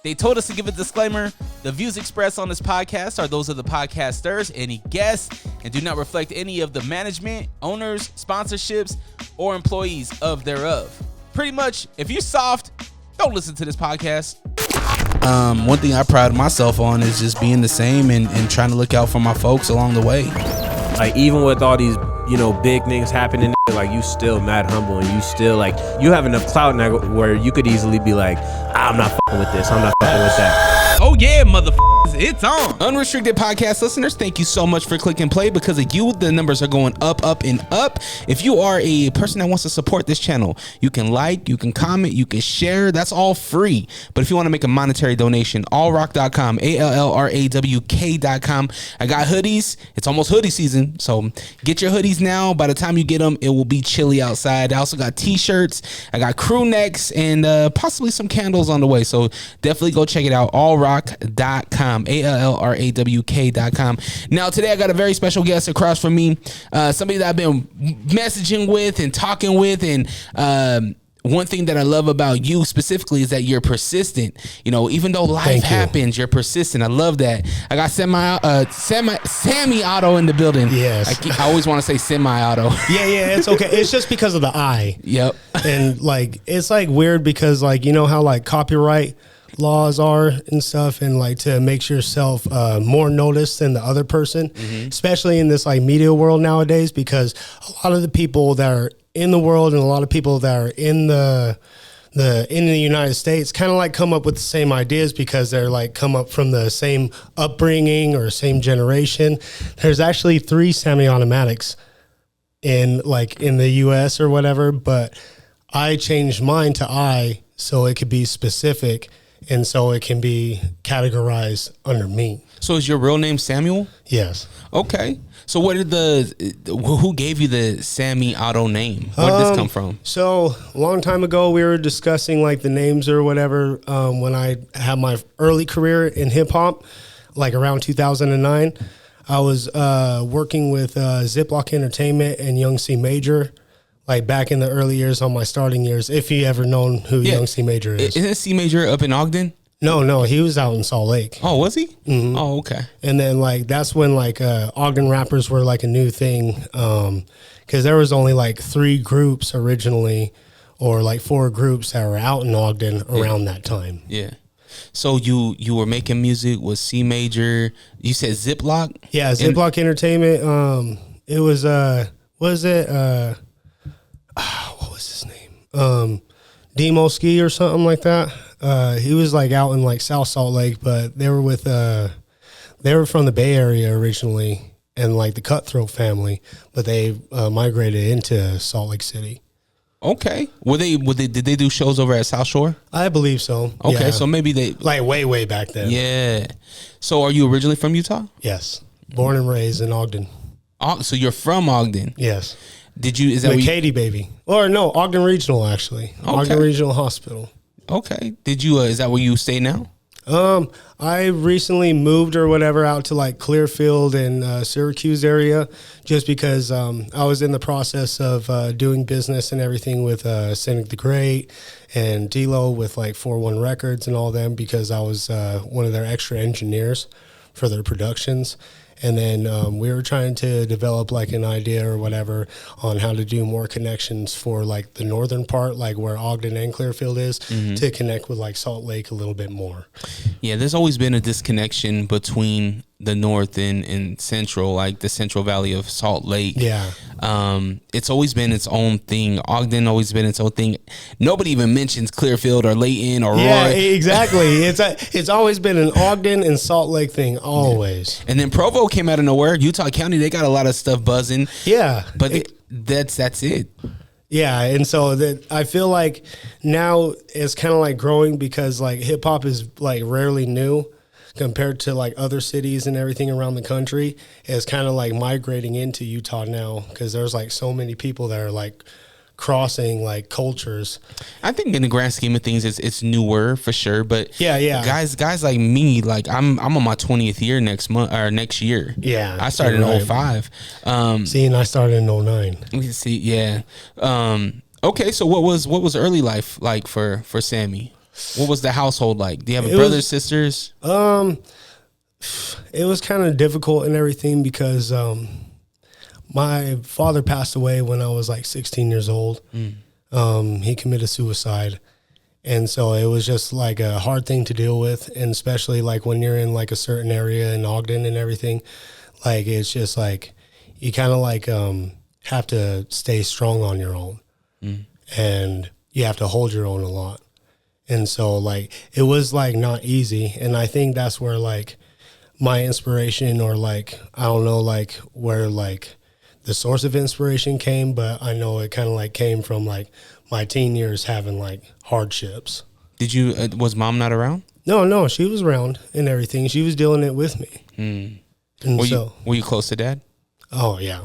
They told us to give a disclaimer. The views expressed on this podcast are those of the podcasters, any guests, and do not reflect any of the management, owners, sponsorships, or employees of thereof. Pretty much, if you're soft, don't listen to this podcast. One thing I pride myself on is just being the same and trying to look out for my folks along the way. Like, even with all these, big things happening, like, you still mad humble, and you still, like, you have enough clout now where you could easily be like, I'm not fucking with this, I'm not fucking with that. Oh yeah, motherfuckers, it's on. Unrestricted Podcast listeners, thank you so much for clicking play. Because of you, the numbers are going up, up, and up. If you are a person that wants to support this channel, you can like, you can comment, you can share. That's all free. But if you want to make a monetary donation, allrock.com, ALLRAWK.com. I got hoodies. It's almost hoodie season, so get your hoodies now. By the time you get them, it will be chilly outside. I also got t-shirts. I got crew necks and possibly some candles on the way. So definitely go check it out. Allrock.com, ALLRAWK.com. Now today I got a very special guest across from me, somebody that I've been messaging with and talking with, and one thing that I love about you specifically is that you're persistent. Even though life happens, you're persistent. I love that. I got Sammi Auto in the building. Yes. I always want to say semi-auto. Yeah, it's okay. It's just because of the I. Yep. And it's weird because how copyright laws are and stuff, and to make yourself more noticed than the other person, especially in this media world nowadays, because a lot of the people that are in the world and a lot of people that are in the United States kind of come up with the same ideas because they're come up from the same upbringing or same generation. There's actually 3 semi-automatics in the US or whatever, but I changed mine to I so it could be specific and so it can be categorized under me. So is your real name Samuel? Yes. Okay. So who gave you the Sammi Auto name? Where did this come from? So a long time ago, we were discussing the names or whatever when I had my early career in hip hop, around 2009. I was working with Ziploc Entertainment and Young C Major, back in the early years on my starting years, if you ever known who Young C Major is. Isn't C Major up in Ogden? No, he was out in Salt Lake. Oh, was he? Mm-hmm. Oh, okay. And then that's when Ogden rappers were a new thing, because there was only 3 groups originally, or 4 groups that were out in Ogden around that time. Yeah. So you were making music with C Major. You said Ziploc? Yeah, Ziploc Entertainment. It was what was his name? Demo Ski or something like that. He was out in South Salt Lake, but they were they were from the Bay Area originally, and the Cutthroat family, but they migrated into Salt Lake City. Okay. Did they do shows over at South Shore? I believe so. Okay, yeah. So maybe they way back then. Yeah. So are you originally from Utah? Yes. Born and raised in Ogden. So you're from Ogden? Yes. Is that Katy baby? Or no, Ogden Regional actually. Okay. Ogden Regional Hospital. Okay. Is that where you stay now? I recently moved or whatever out to Clearfield and Syracuse area, just because I was in the process of doing business and everything with Cynic the Great and D-Lo with 4-1 Records and all them, because I was one of their extra engineers for their productions. And then we were trying to develop an idea or whatever on how to do more connections for the northern part, where Ogden and Clearfield is, to connect with Salt Lake a little bit more. Yeah, there's always been a disconnection between the north and central, the Central Valley of Salt Lake. Yeah. It's always been its own thing. Ogden always been its own thing. Nobody even mentions Clearfield or Layton or Roy. Yeah, exactly. It's always been an Ogden and Salt Lake thing, always. Yeah. And then Provo came out of nowhere. Utah County, they got a lot of stuff buzzing. Yeah. But that's it. Yeah, and so I feel now it's kind of growing, because hip hop is rarely new compared to other cities and everything around the country. It's kind of migrating into Utah now, because there's so many people that are crossing cultures. I think in the grand scheme of things, it's newer for sure. But yeah, guys like me, I'm on my 20th year next month or next year. Yeah, I started in 05. And I started in 09. We can see, yeah. Okay, so what was early life like for Sammi? What was the household like? Do you have It brothers, was- sisters? It was kind of difficult and everything because my father passed away when I was like 16 years old. He committed suicide. And so it was just like a hard thing to deal with. And especially like when you're in like a certain area in Ogden and everything, like it's just like you kind of like have to stay strong on your own. And you have to hold your own a lot. And so like it was like not easy. And I think that's where like my inspiration, or like I don't know like where like the source of inspiration came, but I know it kind of like came from like my teen years having like hardships. Did you? Was mom not around? No, she was around and everything. She was dealing it with me. And Were you close to dad? oh yeah,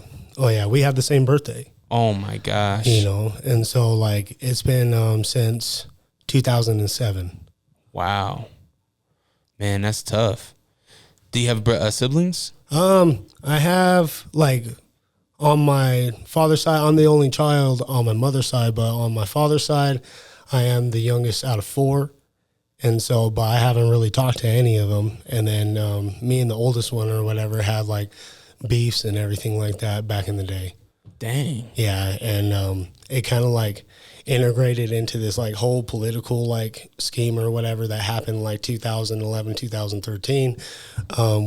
we have the same birthday, Oh my gosh. you know, and so like it's been since 2007. Wow. Man, that's tough. Do you have siblings? I have like on my father's side, I'm the only child on my mother's side, but on my father's side, I am the youngest out of 4. And so, but I haven't really talked to any of them. And then me and the oldest one or whatever had like beefs and everything like that back in the day. Dang. Yeah. And it kind of like integrated into this like whole political like scheme or whatever that happened like 2011, 2013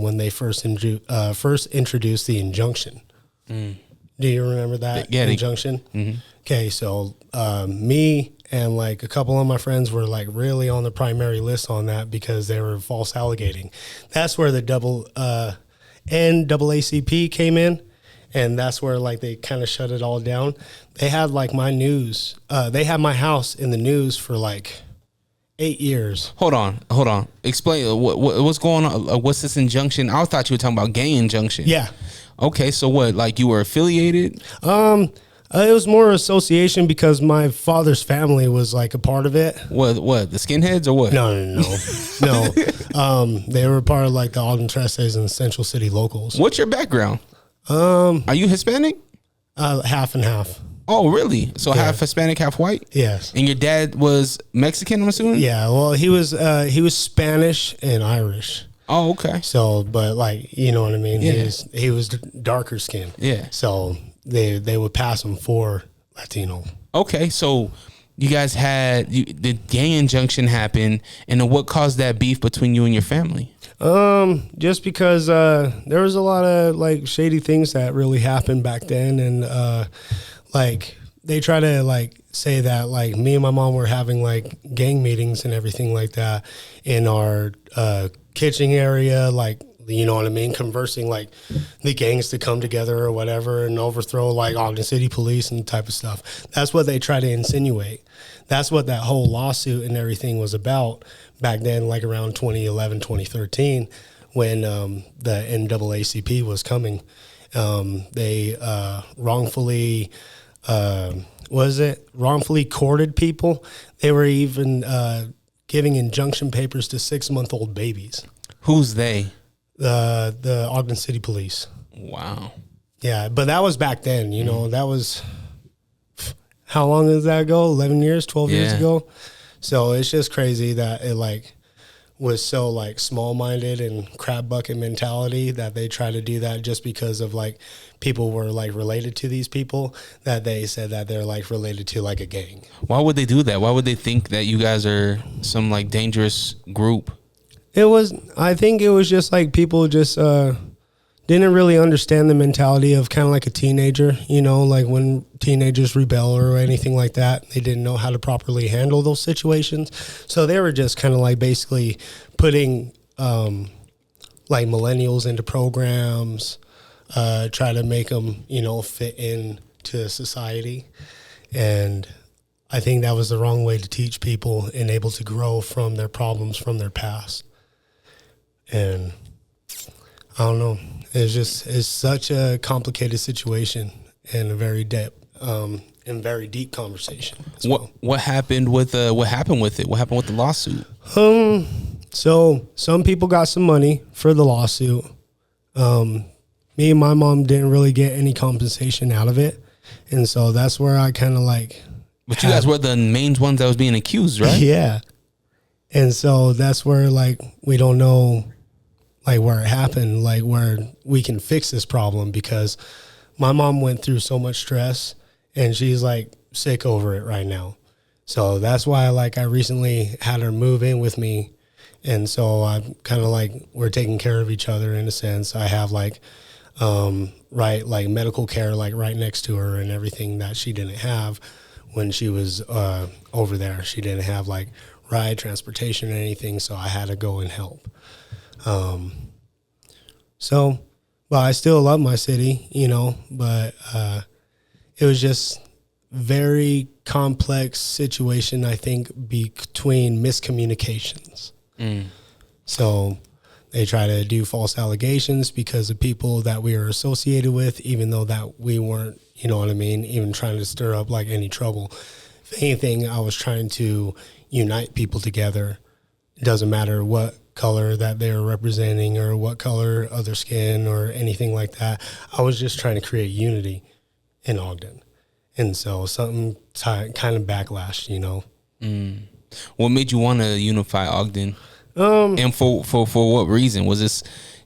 when they first introduced the injunction. Do you remember that injunction? Okay, so me and like a couple of my friends were like really on the primary list on that because they were false allegating. That's where the NAACP came in, and that's where like they kind of shut it all down. They had like my news. They had my house in the news for like 8 years. Hold on. Explain what's going on. What's this injunction? I thought you were talking about gang injunction. Yeah. Okay, so what? Like you were affiliated? It was more association because my father's family was like a part of it. What? The skinheads or what? No. They were part of like the Ogden Tresses and Central City Locals. What's your background? Are you Hispanic? Half and half. Oh, really? So half Hispanic, half white? Yes. And your dad was Mexican, I'm assuming? Yeah. Well, he was Spanish and Irish. Oh, okay. So, but like, you know what I mean? Yeah. He was darker skin. Yeah. So they would pass him for Latino. Okay, so you guys had the gang injunction happen, and then what caused that beef between you and your family? Just because there was a lot of like shady things that really happened back then, and like they try to like say that like me and my mom were having like gang meetings and everything like that in our kitchen area, like, you know what I mean, conversing like the gangs to come together or whatever and overthrow like Ogden City Police and type of stuff. That's what they try to insinuate. That's what that whole lawsuit and everything was about back then, like around 2011, 2013, when the NAACP was coming. They wrongfully courted people. They were even giving injunction papers to 6-month-old babies. Who's they? The Ogden City Police. Wow. Yeah, but that was back then, you know, that was, how long does that go? 11 years, 12 years ago? So it's just crazy that it like was so like small-minded and crab bucket mentality that they try to do that just because of like people were like related to these people, that they said that they're like related to like a gang. Why would they do that? Why would they think that you guys are some like dangerous group? I think it was just like people just didn't really understand the mentality of kind of like a teenager, you know, like when teenagers rebel or anything like that, they didn't know how to properly handle those situations. So they were just kind of like basically putting like millennials into programs, try to make them, you know, fit into society. And I think that was the wrong way to teach people and able to grow from their problems from their past. And I don't know. It's such a complicated situation and a very very deep conversation. What happened with it? What happened with the lawsuit? So some people got some money for the lawsuit. Me and my mom didn't really get any compensation out of it, and so that's where I kind of like. But you guys were the main ones that was being accused, right? Yeah. And so that's where like we don't know like where it happened, like where we can fix this problem, because my mom went through so much stress and she's like sick over it right now. So that's why like I recently had her move in with me. And so I'm kind of like, we're taking care of each other in a sense. I have like, right, like medical care, like right next to her and everything that she didn't have when she was over there. She didn't have like ride transportation or anything. So I had to go and help. So, well, I still love my city, you know, but it was just very complex situation, I think, between miscommunications. So they try to do false allegations because of people that we were associated with, even though that we weren't, you know what I mean, even trying to stir up like any trouble. If anything, I was trying to unite people together. It doesn't matter what color that they're representing or what color of their skin or anything like that. I was just trying to create unity in Ogden. And so something kind of backlash, you know. What made you want to unify Ogden? And for what reason? Was this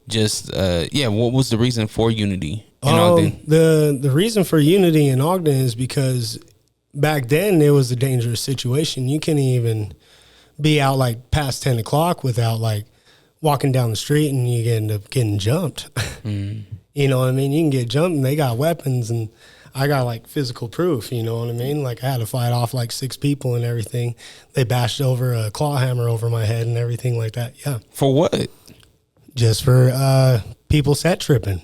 just what was the reason for unity in Ogden? The reason for unity in Ogden is because back then it was a dangerous situation. You couldn't even be out like past 10 o'clock without like walking down the street and you end up getting jumped. You know what I mean? You can get jumped and they got weapons, and I got like physical proof, you know what I mean? Like I had to fight off like 6 people and everything. They bashed over a claw hammer over my head and everything like that. Yeah. For what? Just for people set tripping.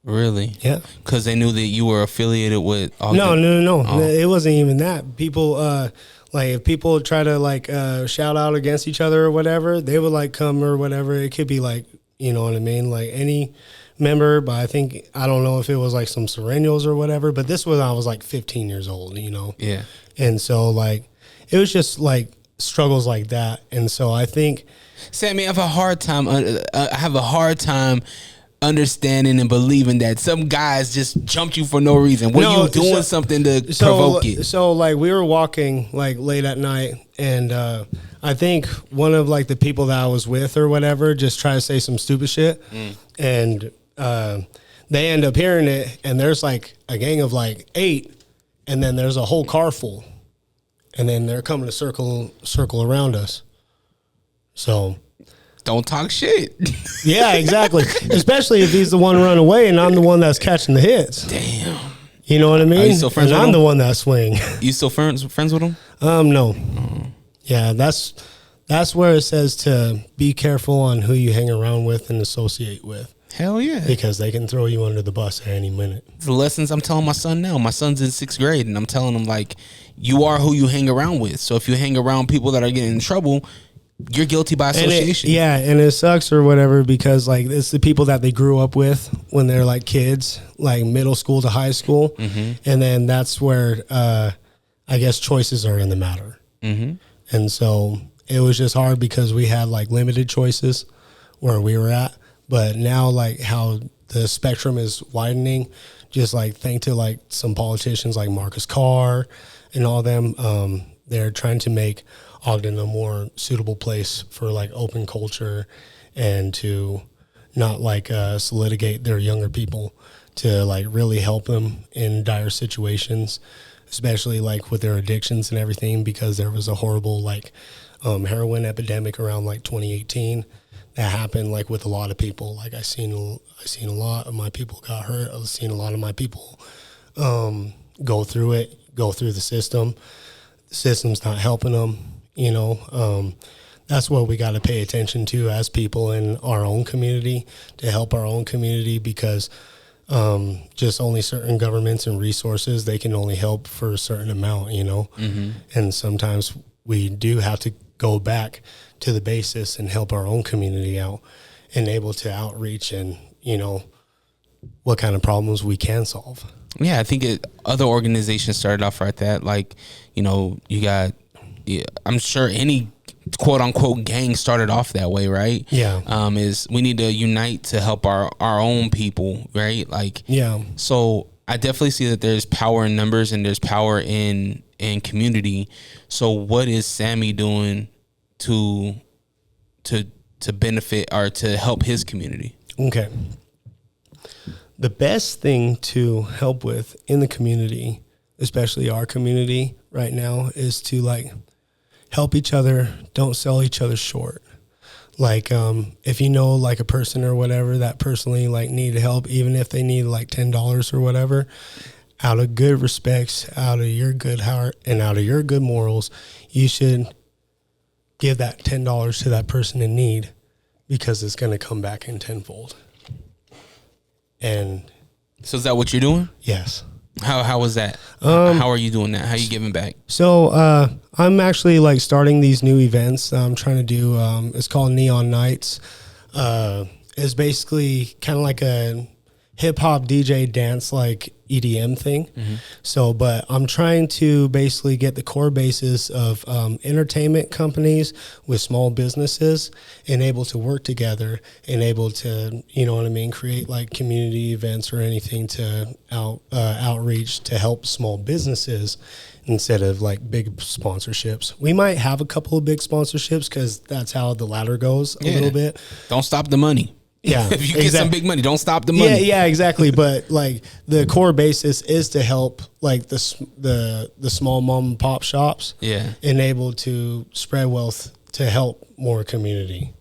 Really? Yeah. Because they knew that you were affiliated with Ogden? No. Oh. It wasn't even that. People, like if people try to like shout out against each other or whatever, they would like come or whatever. It could be like, you know what I mean? Like any member, but I don't know if it was like some Serenials or whatever, but this was, I was like 15 years old, you know? Yeah. And so like, it was just like struggles like that. And so I think, Sammy, I have a hard time understanding and believing that some guys just jumped you for no reason. Were you doing something to provoke it? So like we were walking like late at night, and I think one of like the people that I was with or whatever just tried to say some stupid shit, and they end up hearing it, and there's like a gang of like 8, and then there's a whole car full, and then they're coming to circle around us. So don't talk shit. Yeah, exactly. Especially if he's the one run away and I'm the one that's catching the hits. Damn. You know what I mean? Are you still friends and with I'm him? the one that swing. You still friends with him? No. Yeah, that's where it says to be careful on who you hang around with and associate with. Hell yeah. Because they can throw you under the bus at any minute. The lessons I'm telling my son now. My son's in 6th grade, and I'm telling him, like, you are who you hang around with. So if you hang around people that are getting in trouble, you're guilty by association. And it sucks or whatever, because like it's the people that they grew up with when they're like kids, like middle school to high school. And then that's where I guess choices are in the matter. And so it was just hard because we had like limited choices where we were at. But now like how the spectrum is widening, just like thanks to like some politicians like Marcus Carr and all them, they're trying to make Ogden a more suitable place for like open culture and to not like litigate their younger people, to like really help them in dire situations, especially like with their addictions and everything, because there was a horrible like heroin epidemic around like 2018 that happened like with a lot of people. Like I seen a lot of my people got hurt. I've seen a lot of my people go through the system. The system's not helping them. You know, that's what we got to pay attention to as people in our own community, to help our own community, because just only certain governments and resources, they can only help for a certain amount, you know. And sometimes we do have to go back to the basis and help our own community out and able to outreach and, you know, what kind of problems we can solve. Yeah, I think other organizations started off like that. Like, you know, you got, I'm sure any quote unquote gang started off that way, right? Yeah. Is we need to unite to help our own people, right? Like, yeah. So I definitely see that there's power in numbers and there's power in community. So what is Sammi doing to benefit or to help his community? Okay. The best thing to help with in the community, especially our community right now, is to like help each other. Don't sell each other short. Like, if you know like a person or whatever that personally like need help, even if they need like $10 or whatever, out of good respects, out of your good heart and out of your good morals, you should give that $10 to that person in need, because it's going to come back in tenfold. And so is that what you're doing? yes. How was that? How are you doing that? How are you giving back? So I'm actually like starting these new events that I'm trying to do. It's called Neon Nights. It's basically kind of like a hip hop DJ dance like EDM thing. Mm-hmm. So, but I'm trying to basically get the core basis of entertainment companies with small businesses and able to work together and able to, you know what I mean, create like community events or anything to outreach to help small businesses instead of like big sponsorships. We might have a couple of big sponsorships because that's how the ladder goes a little bit. Don't stop the money. Yeah, if you get some big money, don't stop the money. Yeah, exactly. But like the core basis is to help like the small mom and pop shops. Yeah, and able to spread wealth to help more community.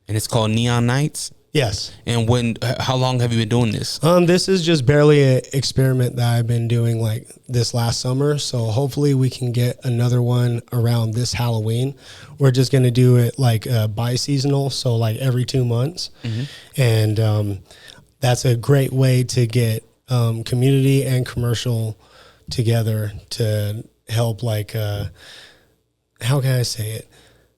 And it's called Neon Nights. Yes. And how long have you been doing this? This is just barely an experiment that I've been doing like this last summer. So hopefully we can get another one around this Halloween. We're just going to do it like bi-seasonal. So like every 2 months. Mm-hmm. And that's a great way to get community and commercial together to help like, how can I say it?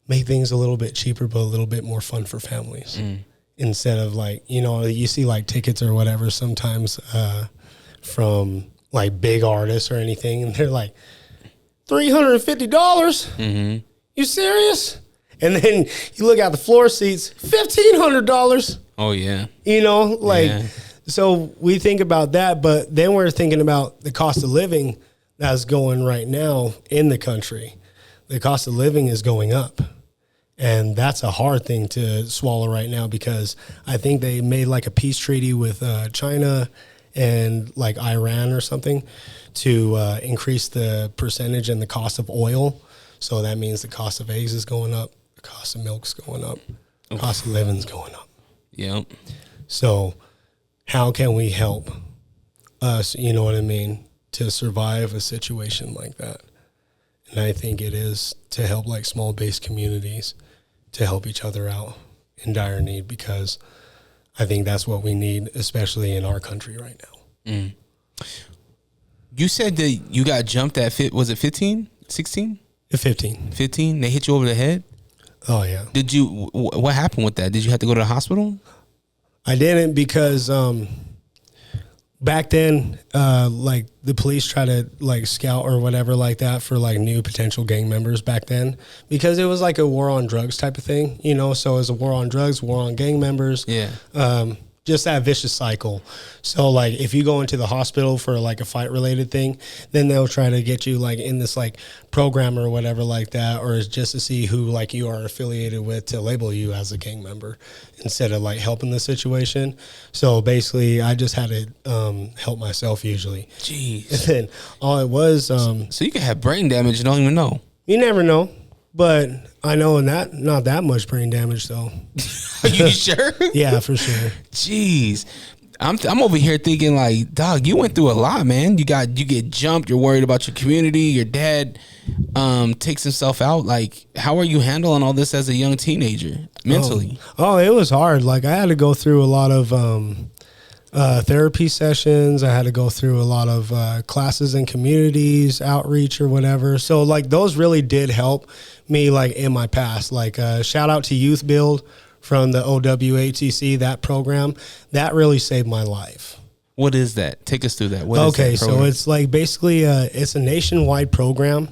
Make things a little bit cheaper, but a little bit more fun for families. Mm. Instead of like, you know, you see like tickets or whatever sometimes from like big artists or anything, and they're like $350. Mm-hmm. You serious? And then you look at the floor seats, $1,500. Oh yeah. You know, like so we think about that, but then we're thinking about the cost of living that's going right now in the country. The cost of living is going up. And that's a hard thing to swallow right now, because I think they made like a peace treaty with China and like Iran or something to increase the percentage and the cost of oil. So that means the cost of eggs is going up, the cost of milk's going up, the cost of living's going up. Yep. So how can we help us, you know what I mean, to survive a situation like that? And I think it is to help like small base communities to help each other out in dire need, because I think that's what we need, especially in our country right now. Mm. You said that you got jumped at, was it 15, 16? 15. 15? They hit you over the head? Oh, yeah. Did you, what happened with that? Did you have to go to the hospital? I didn't, because back then, like the police try to like scout or whatever like that for like new potential gang members back then, because it was like a war on drugs type of thing, you know. So it was a war on drugs, war on gang members. Yeah. Just that vicious cycle. So like if you go into the hospital for like a fight related thing, then they'll try to get you like in this like program or whatever like that, or it's just to see who like you are affiliated with to label you as a gang member instead of like helping the situation. So basically I just had to help myself usually. Jeez. And then all it was so you can have brain damage and don't even know. You never know. But I know not that much brain damage though. Are you sure? Yeah, for sure. Jeez. I'm over here thinking like, dog, you went through a lot, man. You get jumped, you're worried about your community, your dad takes himself out. Like, how are you handling all this as a young teenager mentally? Oh, it was hard. Like I had to go through a lot of therapy sessions. I had to go through a lot of classes in communities, outreach or whatever. So like those really did help me like in my past. Like shout out to Youth Build from the OWATC, that program. That really saved my life. What is that? Take us through that. So it's like basically it's a nationwide program.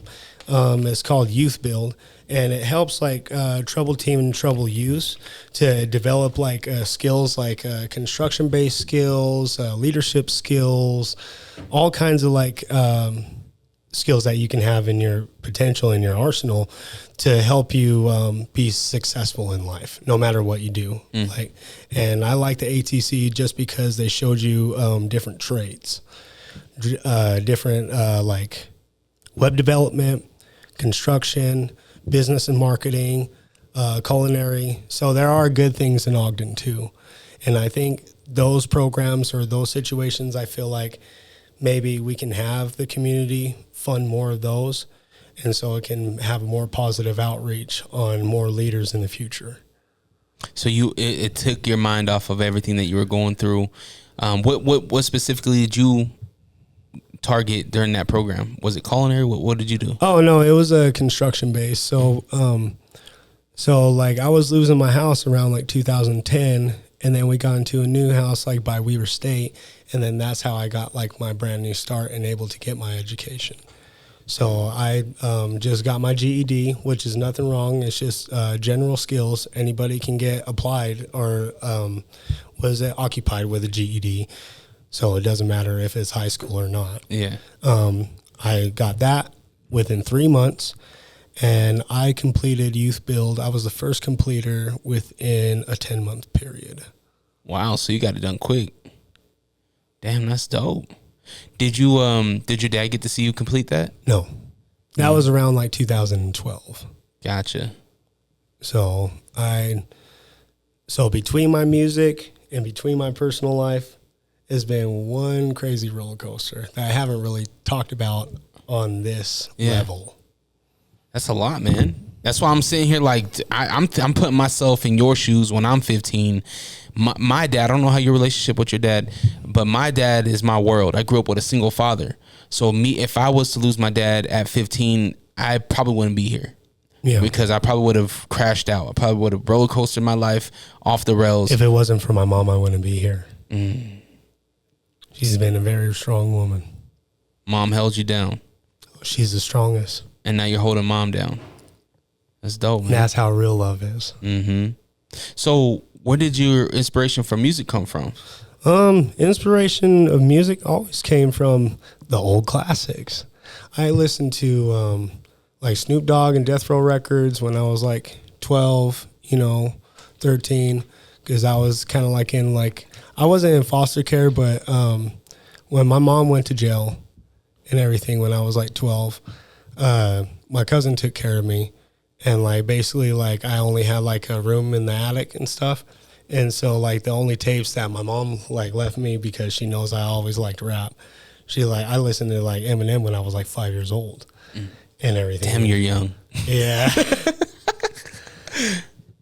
It's called Youth Build. And it helps like troubled teen and troubled youth to develop like skills like construction-based skills, leadership skills, all kinds of like skills that you can have in your potential, in your arsenal, to help you be successful in life, no matter what you do. Like, and I like the ATC just because they showed you different trades, different like web development, construction, business and marketing, culinary. So there are good things in Ogden too. And I think those programs or those situations, I feel like maybe we can have the community fund more of those. And so it can have more positive outreach on more leaders in the future. So it took your mind off of everything that you were going through. What specifically did you target during that program? Was it culinary? What did you do? Oh no, it was a construction base. So so like I was losing my house around like 2010, and then we got into a new house like by Weaver State, and then that's how I got like my brand new start and able to get my education. So I just got my GED, which is nothing wrong. It's just general skills. Anybody can get applied or occupied with a GED. So it doesn't matter if it's high school or not. Yeah. I got that within 3 months, and I completed Youth Build. I was the first completer within a 10-month period. Wow. So you got it done quick. Damn, that's dope. Did your dad get to see you complete that? No, that was around like 2012. Gotcha. So between my music and between my personal life, it's been one crazy roller coaster that I haven't really talked about on this level. That's a lot, man. That's why I'm sitting here like I'm putting myself in your shoes when I'm 15. My dad, I don't know how your relationship with your dad, but my dad is my world. I grew up with a single father. So if I was to lose my dad at 15, I probably wouldn't be here. Yeah. Because I probably would have crashed out. I probably would have roller coastered my life off the rails. If it wasn't for my mom, I wouldn't be here. She's been a very strong woman. Mom held you down. She's the strongest. And now you're holding mom down. That's dope, man. That's how real love is. So where did your inspiration for music come from? Inspiration of music always came from the old classics. I listened to like Snoop Dogg and Death Row Records when I was like 12, 13, because I was kind of like I wasn't in foster care, but when my mom went to jail and everything when I was like 12, my cousin took care of me. And like basically like I only had like a room in the attic and stuff. And so like the only tapes that my mom like left me, because she knows I always liked rap, I listened to like Eminem when I was like 5 years old and everything. Damn, you're young. Yeah.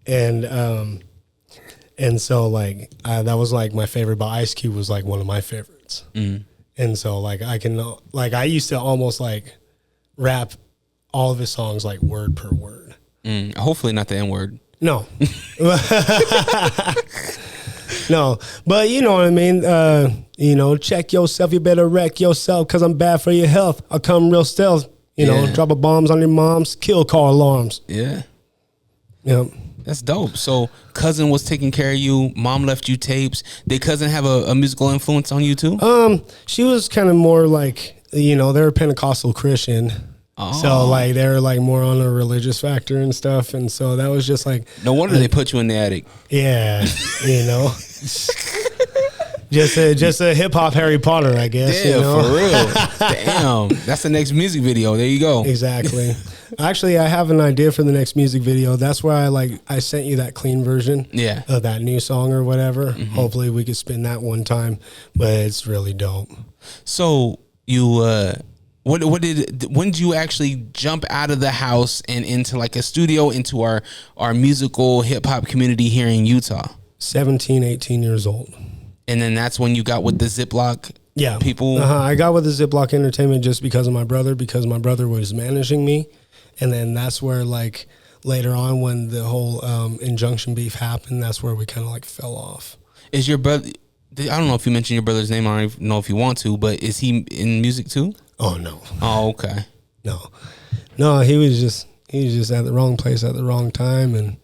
And so like that was like my favorite, but Ice Cube was like one of my favorites. And so like I used to almost like rap all of his songs like word per word. Hopefully not the N-word. No. No, but you know what I mean? Check yourself. You better wreck yourself because I'm bad for your health. I'll come real stealth. Drop a bombs on your moms, kill car alarms. Yeah. Yep. That's dope. So cousin was taking care of you. Mom left you tapes. Did cousin have a musical influence on you too? She was kind of more like, they're a Pentecostal Christian. Oh. So like they were like more on a religious factor and stuff, and so that was just like no wonder they put you in the attic. Yeah, just a hip hop Harry Potter, I guess. Yeah, for real. Damn, that's the next music video. There you go. Exactly. Actually, I have an idea for the next music video. That's why I sent you that clean version. Yeah. Of that new song or whatever. Hopefully, we could spin that one time, but it's really dope. So you. When did you actually jump out of the house and into like a studio, into our musical hip hop community here in Utah? 17, 18 years old. And then that's when you got with the Ziploc people? I got with the Ziploc Entertainment just because my brother was managing me. And then that's where like later on when the whole injunction beef happened, that's where we kind of like fell off. Is your brother, I don't know if you mentioned your brother's name, I don't know if you want to, but is he in music too? Oh no. Oh, okay. No, he was just at the wrong place at the wrong time and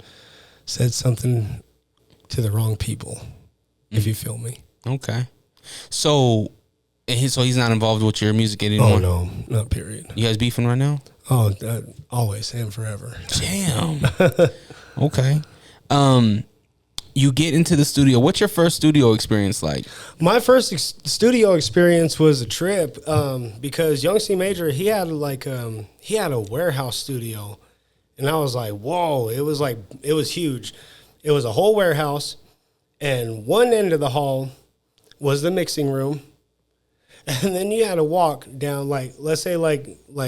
said something to the wrong people, if you feel me. Okay. So And so he's not involved with your music anymore? Oh, no. Not period. You guys beefing right now? Oh, always and forever. Damn. Okay. You get into the studio. What's your first studio experience like? My first studio experience was a trip because Young C Major, he had a warehouse studio, and I was like, whoa! It was huge. It was a whole warehouse, and one end of the hall was the mixing room, and then you had to walk down let's say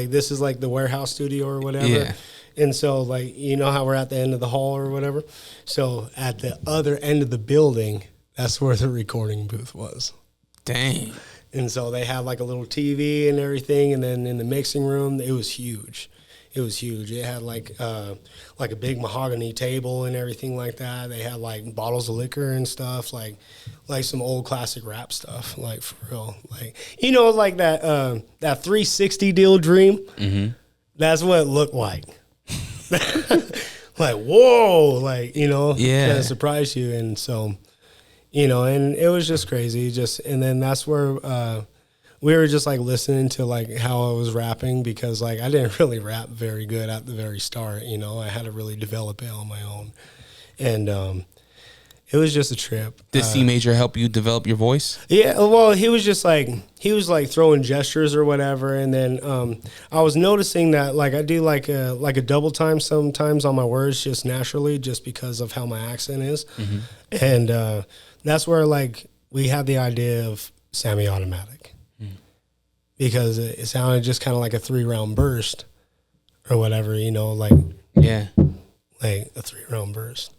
this is like the warehouse studio or whatever. Yeah. And so, you know how we're at the end of the hall or whatever? So, at the other end of the building, that's where the recording booth was. Dang. And so, they had, a little TV and everything. And then in the mixing room, it was huge. It was huge. It had, a big mahogany table and everything like that. They had, bottles of liquor and stuff, like some old classic rap stuff, for real. That 360 deal dream. Mm-hmm. That's what it looked like. Whoa, yeah, kind of surprised you. And so, and it was just crazy. And then that's where we were just listening to how I was rapping, because I didn't really rap very good at the very start. I had to really develop it on my own. And it was just a trip. Did C Major help you develop your voice? Yeah, well, he was just throwing gestures or whatever, and then I was noticing that I do a double time sometimes on my words just naturally, just because of how my accent is, mm-hmm. And that's where we had the idea of Sammi Automatic, because it sounded just kind of like a 3-round burst or whatever, yeah, a 3-round burst.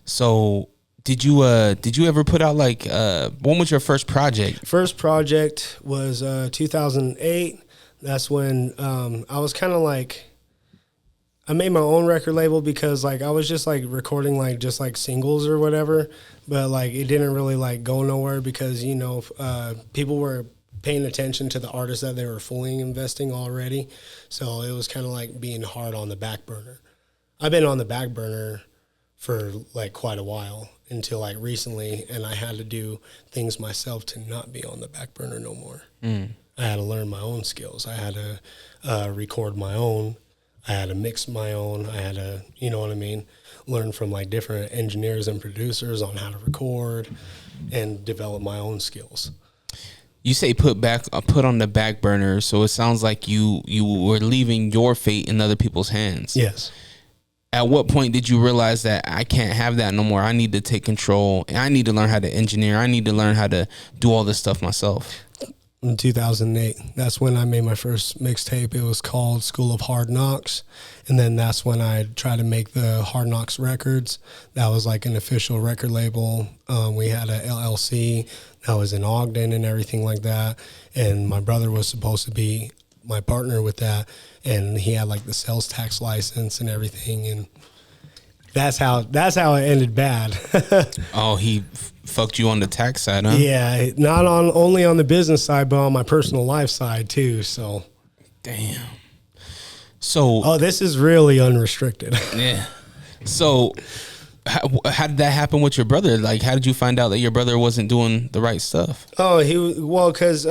So did you ever put out when was your first project? First project was 2008. That's when I was kind of I made my own record label, because I was just recording just singles or whatever, but it didn't really go nowhere, because people were paying attention to the artists that they were fully investing already. So it was kind of being hard on the back burner. I've been on the back burner for quite a while, until recently, and I had to do things myself to not be on the back burner no more. I had to learn my own skills. I had to record my own. I had to mix my own. I had to, learn from different engineers and producers on how to record and develop my own skills. You say put on the back burner, so it sounds like you were leaving your fate in other people's hands. Yes. At what point did you realize that I can't have that no more? I need to take control, and I need to learn how to engineer. I need to learn how to do all this stuff myself. In 2008, that's when I made my first mixtape. It was called School of Hard Knocks, and then that's when I tried to make the Hard Knocks Records. That was an official record label. We had a LLC that was in Ogden and everything like that, and my brother was supposed to be my partner with that, and he had the sales tax license and everything, and that's how it ended bad. Oh, he fucked you on the tax side, huh? Yeah, not only on the business side, but on my personal life side too. So, damn. So, this is really unrestricted. Yeah. So, how did that happen with your brother? How did you find out that your brother wasn't doing the right stuff? Oh, because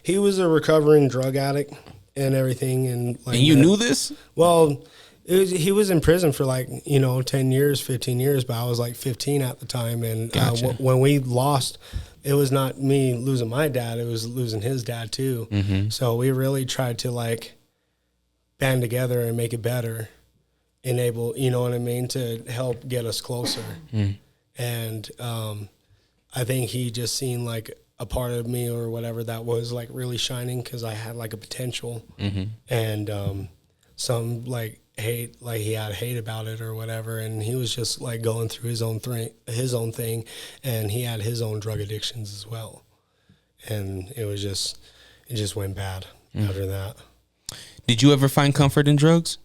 he was a recovering drug addict and everything, and and you knew this? Well, he was in prison for 10 years, 15 years, but I was 15 at the time, and Gotcha. When we lost, it was not me losing my dad; it was losing his dad too. Mm-hmm. So we really tried to band together and make it better. Enable, to help get us closer. And I think he just seen a part of me or whatever that was really shining, because I had a potential. Mm-hmm. And some hate, he had hate about it or whatever, and he was just going through his own thing, and he had his own drug addictions as well, and it just went bad after that. Did you ever find comfort in drugs?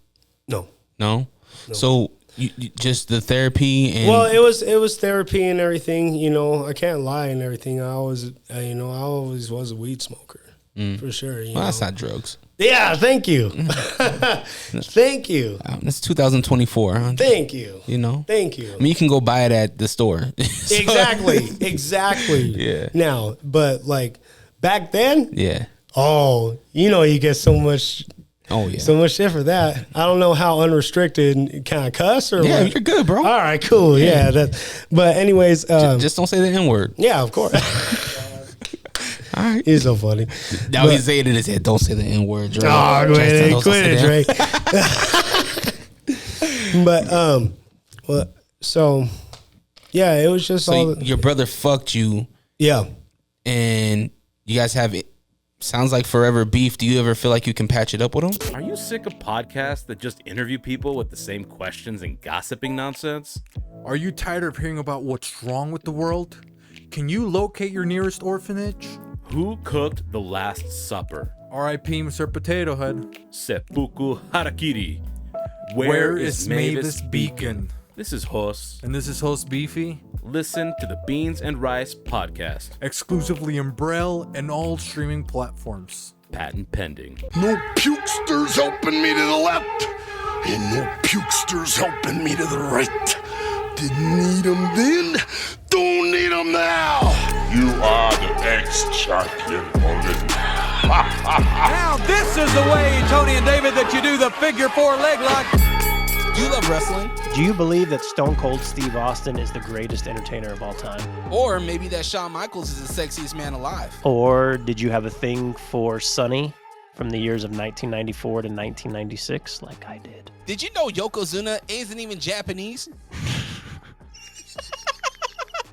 No. No? So you just the therapy and it was therapy and everything. I can't lie and everything. I always was a weed smoker for sure. Well, that's not drugs. Yeah, thank you. Thank you. It's 2024. Huh? Thank you. Thank you. I mean, you can go buy it at the store. Exactly. Yeah. Now, but Back then? Yeah. Oh, you get so much. Oh yeah. So much shit for that. I don't know how unrestricted kind of cuss or Yeah, what. you're good, bro. All right, cool. Yeah. But anyways, Just don't say the N-word. yeah, of course. All right. He's so funny. Now he's saying it in his head. Don't say the N-word, Dre. Oh, quit it, Dre. But well, so yeah, it was just all. So your brother fucked you, Yeah. and you guys have it. Sounds like forever beef. Do you ever feel like you can patch it up with him? Are you sick of podcasts that just interview people with the same questions and gossiping nonsense? Are you tired of hearing about what's wrong with the world? Can you locate your nearest orphanage? Who cooked the Last Supper? R.I.P. Mr. Potato Head. Seppuku Harakiri. Where is Mavis Beacon? This is Hos. And this is host Beefy, Listen to the Beans and Rice podcast. exclusively in Braille and all streaming platforms. Patent pending. No pukesters helping me to the left, and no pukesters helping me to the right. Didn't need them then, don't need them now. You are the ex-champion Olympic. Now this is the way, Tony and David, that you do the figure 4 leg lock. Do you love wrestling? Do you believe that Stone Cold Steve Austin is the greatest entertainer of all time? Or maybe that Shawn Michaels is the sexiest man alive? Or did you have a thing for Sonny from the years of 1994 to 1996 like I did? Did you know Yokozuna isn't even Japanese?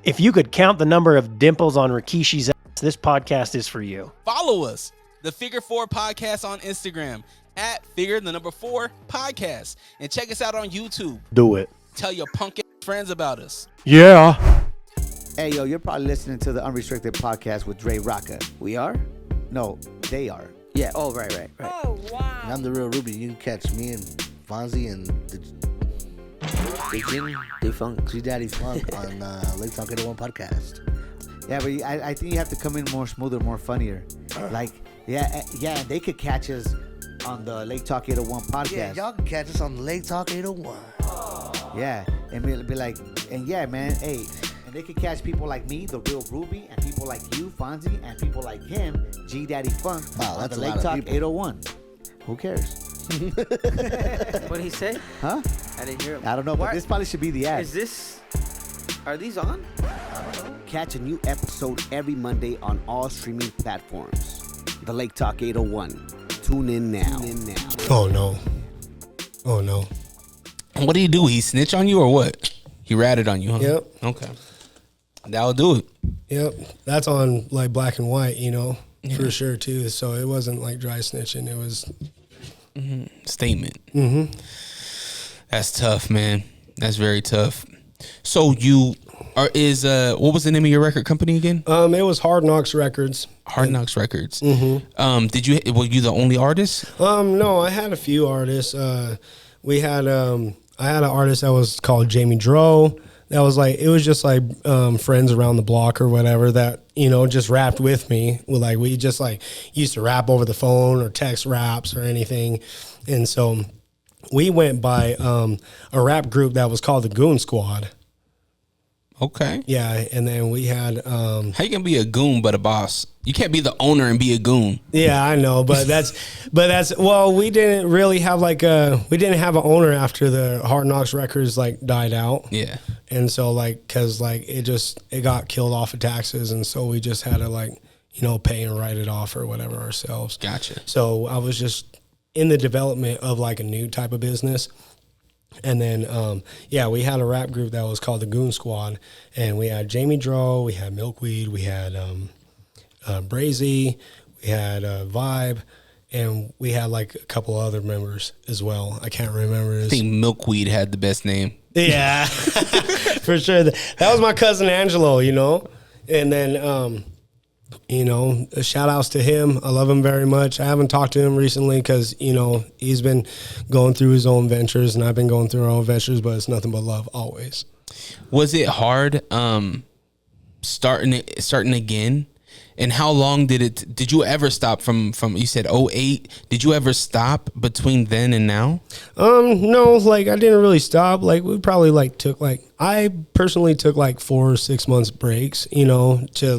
If you could count the number of dimples on Rikishi's ass, this podcast is for you. Follow us, the Figure 4 Podcast on Instagram, at Figure 4 Podcast. And check us out on YouTube. Do it. Tell your punk ass friends about us. Yeah. Hey, yo, you're probably listening to the Unrestricted Podcast with Dre Rawka. We are? No, they are. Yeah, oh, right. Oh, wow. And I'm the real Ruby. You can catch me and Fonzie and the Funk. G Daddy Funk on Lake Talk 801 Podcast. Yeah, but I think you have to come in more smoother, more funnier. Like, yeah, they could catch us on the Lake Talk 801 Podcast. Yeah, y'all can catch us on Lake Talk 801. Yeah, and be like, and yeah, man, hey, and they could catch people like me, the real Ruby, and people like you, Fonzie, and people like him, G Daddy Funk, Wow, on that's the a Lake lot of Talk people. 801. Who cares? What did he say? Huh? I didn't hear him. I don't know, but Why- this probably should be the ad. Are these on? Catch a new episode every Monday on all streaming platforms. The Lake Talk 801. Tune in now. Oh no. And what did he do? He snitch on you or what? He ratted on you, huh? Yep. Okay. That'll do it. Yep. That's on like black and white, for sure too. So it wasn't like dry snitching. It was Statement. That's tough, man. That's very tough. So you what was the name of your record company again? it was Hard Knocks Records. Hard Knocks Records. Were you the only artist? No, I had a few artists. We had I had an artist that was called Jamie Dro. That was like, it was just like friends around the block or whatever that, just rapped with me. We just like used to rap over the phone or text raps or anything. And so we went by a rap group that was called the Goon Squad. Okay. Yeah, and then we had How you gonna be a goon but a boss? You can't be the owner and be a goon. yeah, I know, but that's well, we didn't really have we didn't have an owner after the Hard Knocks Records died out. Yeah. And so cuz it got killed off of taxes, and so we just had to pay and write it off or whatever ourselves. Gotcha. So I was just in the development of a new type of business. And then, we had a rap group that was called the Goon Squad, and we had Jamie Dro, we had Milkweed, we had Brazy, we had Vibe, and we had a couple other members as well. I can't remember. I think Milkweed had the best name. Yeah, for sure. That was my cousin Angelo, and then, shout outs to him. I love him very much. I haven't talked to him recently because, he's been going through his own ventures and I've been going through our own ventures, but it's nothing but love always. Was it hard starting again? And how long did you ever stop from you said 2008? Did you ever stop between then and now? No, I didn't really stop. We probably took I personally took 4 or 6 months breaks, to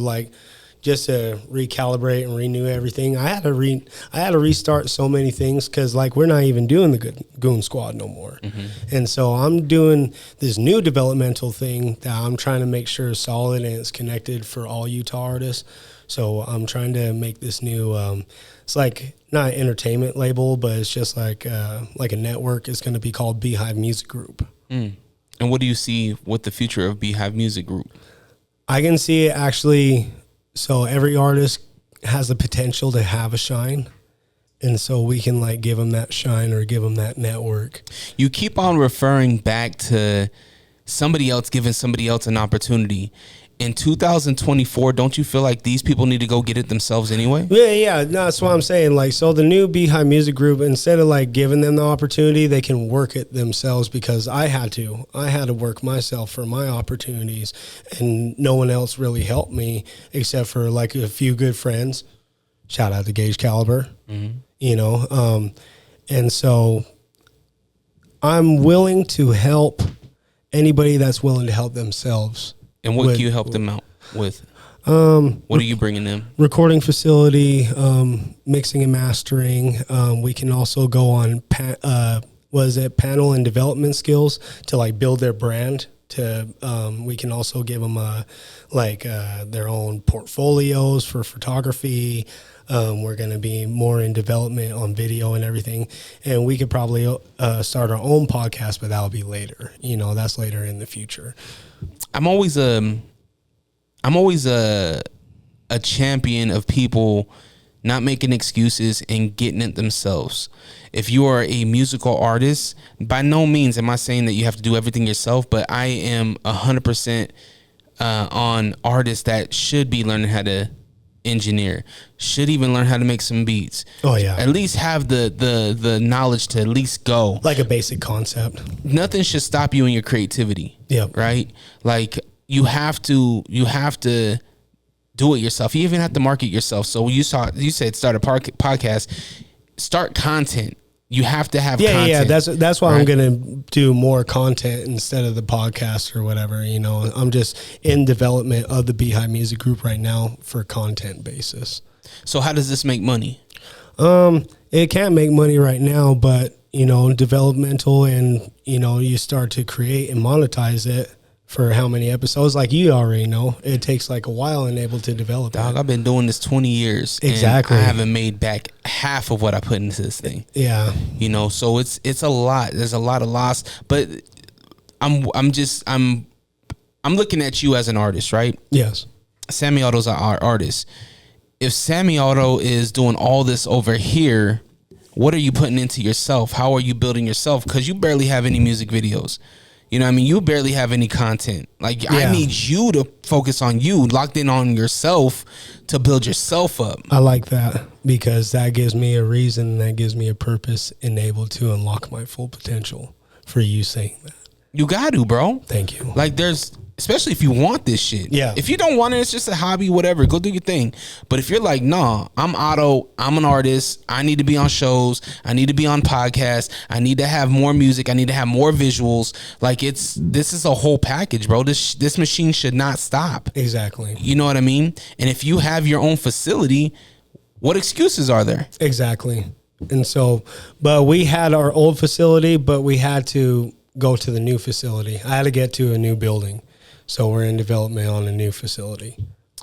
just to recalibrate and renew everything. I had to restart so many things because like we're not even doing the Goon Squad no more, and so I'm doing this new developmental thing that I'm trying to make sure is solid and it's connected for all Utah artists. So I'm trying to make this new. It's like not an entertainment label, but it's just like a network. It's going to be called Beehive Music Group. And what do you see with the future of Beehive Music Group? I can see it actually. So every artist has the potential to have a shine. And so we can like give them that shine or give them that network. You keep on referring back to somebody else giving somebody else an opportunity. In 2024, don't you feel like these people need to go get it themselves anyway? Yeah. No, that's what I'm saying. Like, so the new Beehive Music Group, instead of like giving them the opportunity, they can work it themselves because I had to work myself for my opportunities, and no one else really helped me except for like a few good friends. Shout out to Gage Caliber, you know? And so I'm willing to help anybody that's willing to help themselves. And what can you help them out with? What are you bringing them? Recording facility, mixing and mastering. We can also go on panel and development skills to like build their brand. We can also give them their own portfolios for photography. We're going to be more in development on video and everything, and we could probably start our own podcast, but that'll be later. You know, that's later in the future. I'm always a champion of people not making excuses and getting it themselves. If you are a musical artist, by no means am I saying that you have to do everything yourself, but I am 100% on artists that should be learning how to engineer, should even learn how to make some beats. Oh yeah. At least have the knowledge to at least go. Like a basic concept. Nothing should stop you in your creativity. Yeah. Right? Like you have to do it yourself. You even have to market yourself. So you said start a podcast, start content. You have to have content. Yeah, that's why, right? I'm gonna do more content instead of the podcast or whatever. You know, I'm just in development of the Beehive Music Group right now for content basis. So how does this make money? It can't make money right now, but you know, developmental, and you know, you start to create and monetize it for how many episodes. Like you already know, it takes like a while and able to develop. Dog, I've been doing this 20 years. Exactly. And I haven't made back half of what I put into this thing. Yeah. You know, so it's a lot. There's a lot of loss, but I'm looking at you as an artist, right? Yes. Sammi Auto's our artist. If Sammi Auto is doing all this over here, what are you putting into yourself? How are you building yourself? Because you barely have any music videos. You know what I mean? You barely have any content. Like, yeah. I need you to focus on you, locked in on yourself to build yourself up. I like that because that gives me a reason, that gives me a purpose and able to unlock my full potential for you saying that. You got to, bro. Thank you. Like, especially if you want this shit. Yeah. If you don't want it, it's just a hobby, whatever. Go do your thing. But if you're like, nah, I'm Otto, I'm an artist, I need to be on shows, I need to be on podcasts, I need to have more music, I need to have more visuals. Like this is a whole package, bro. This machine should not stop. Exactly. You know what I mean? And if you have your own facility, what excuses are there? Exactly. And so, but we had our old facility, but we had to go to the new facility. I had to get to a new building. So we're in development on a new facility.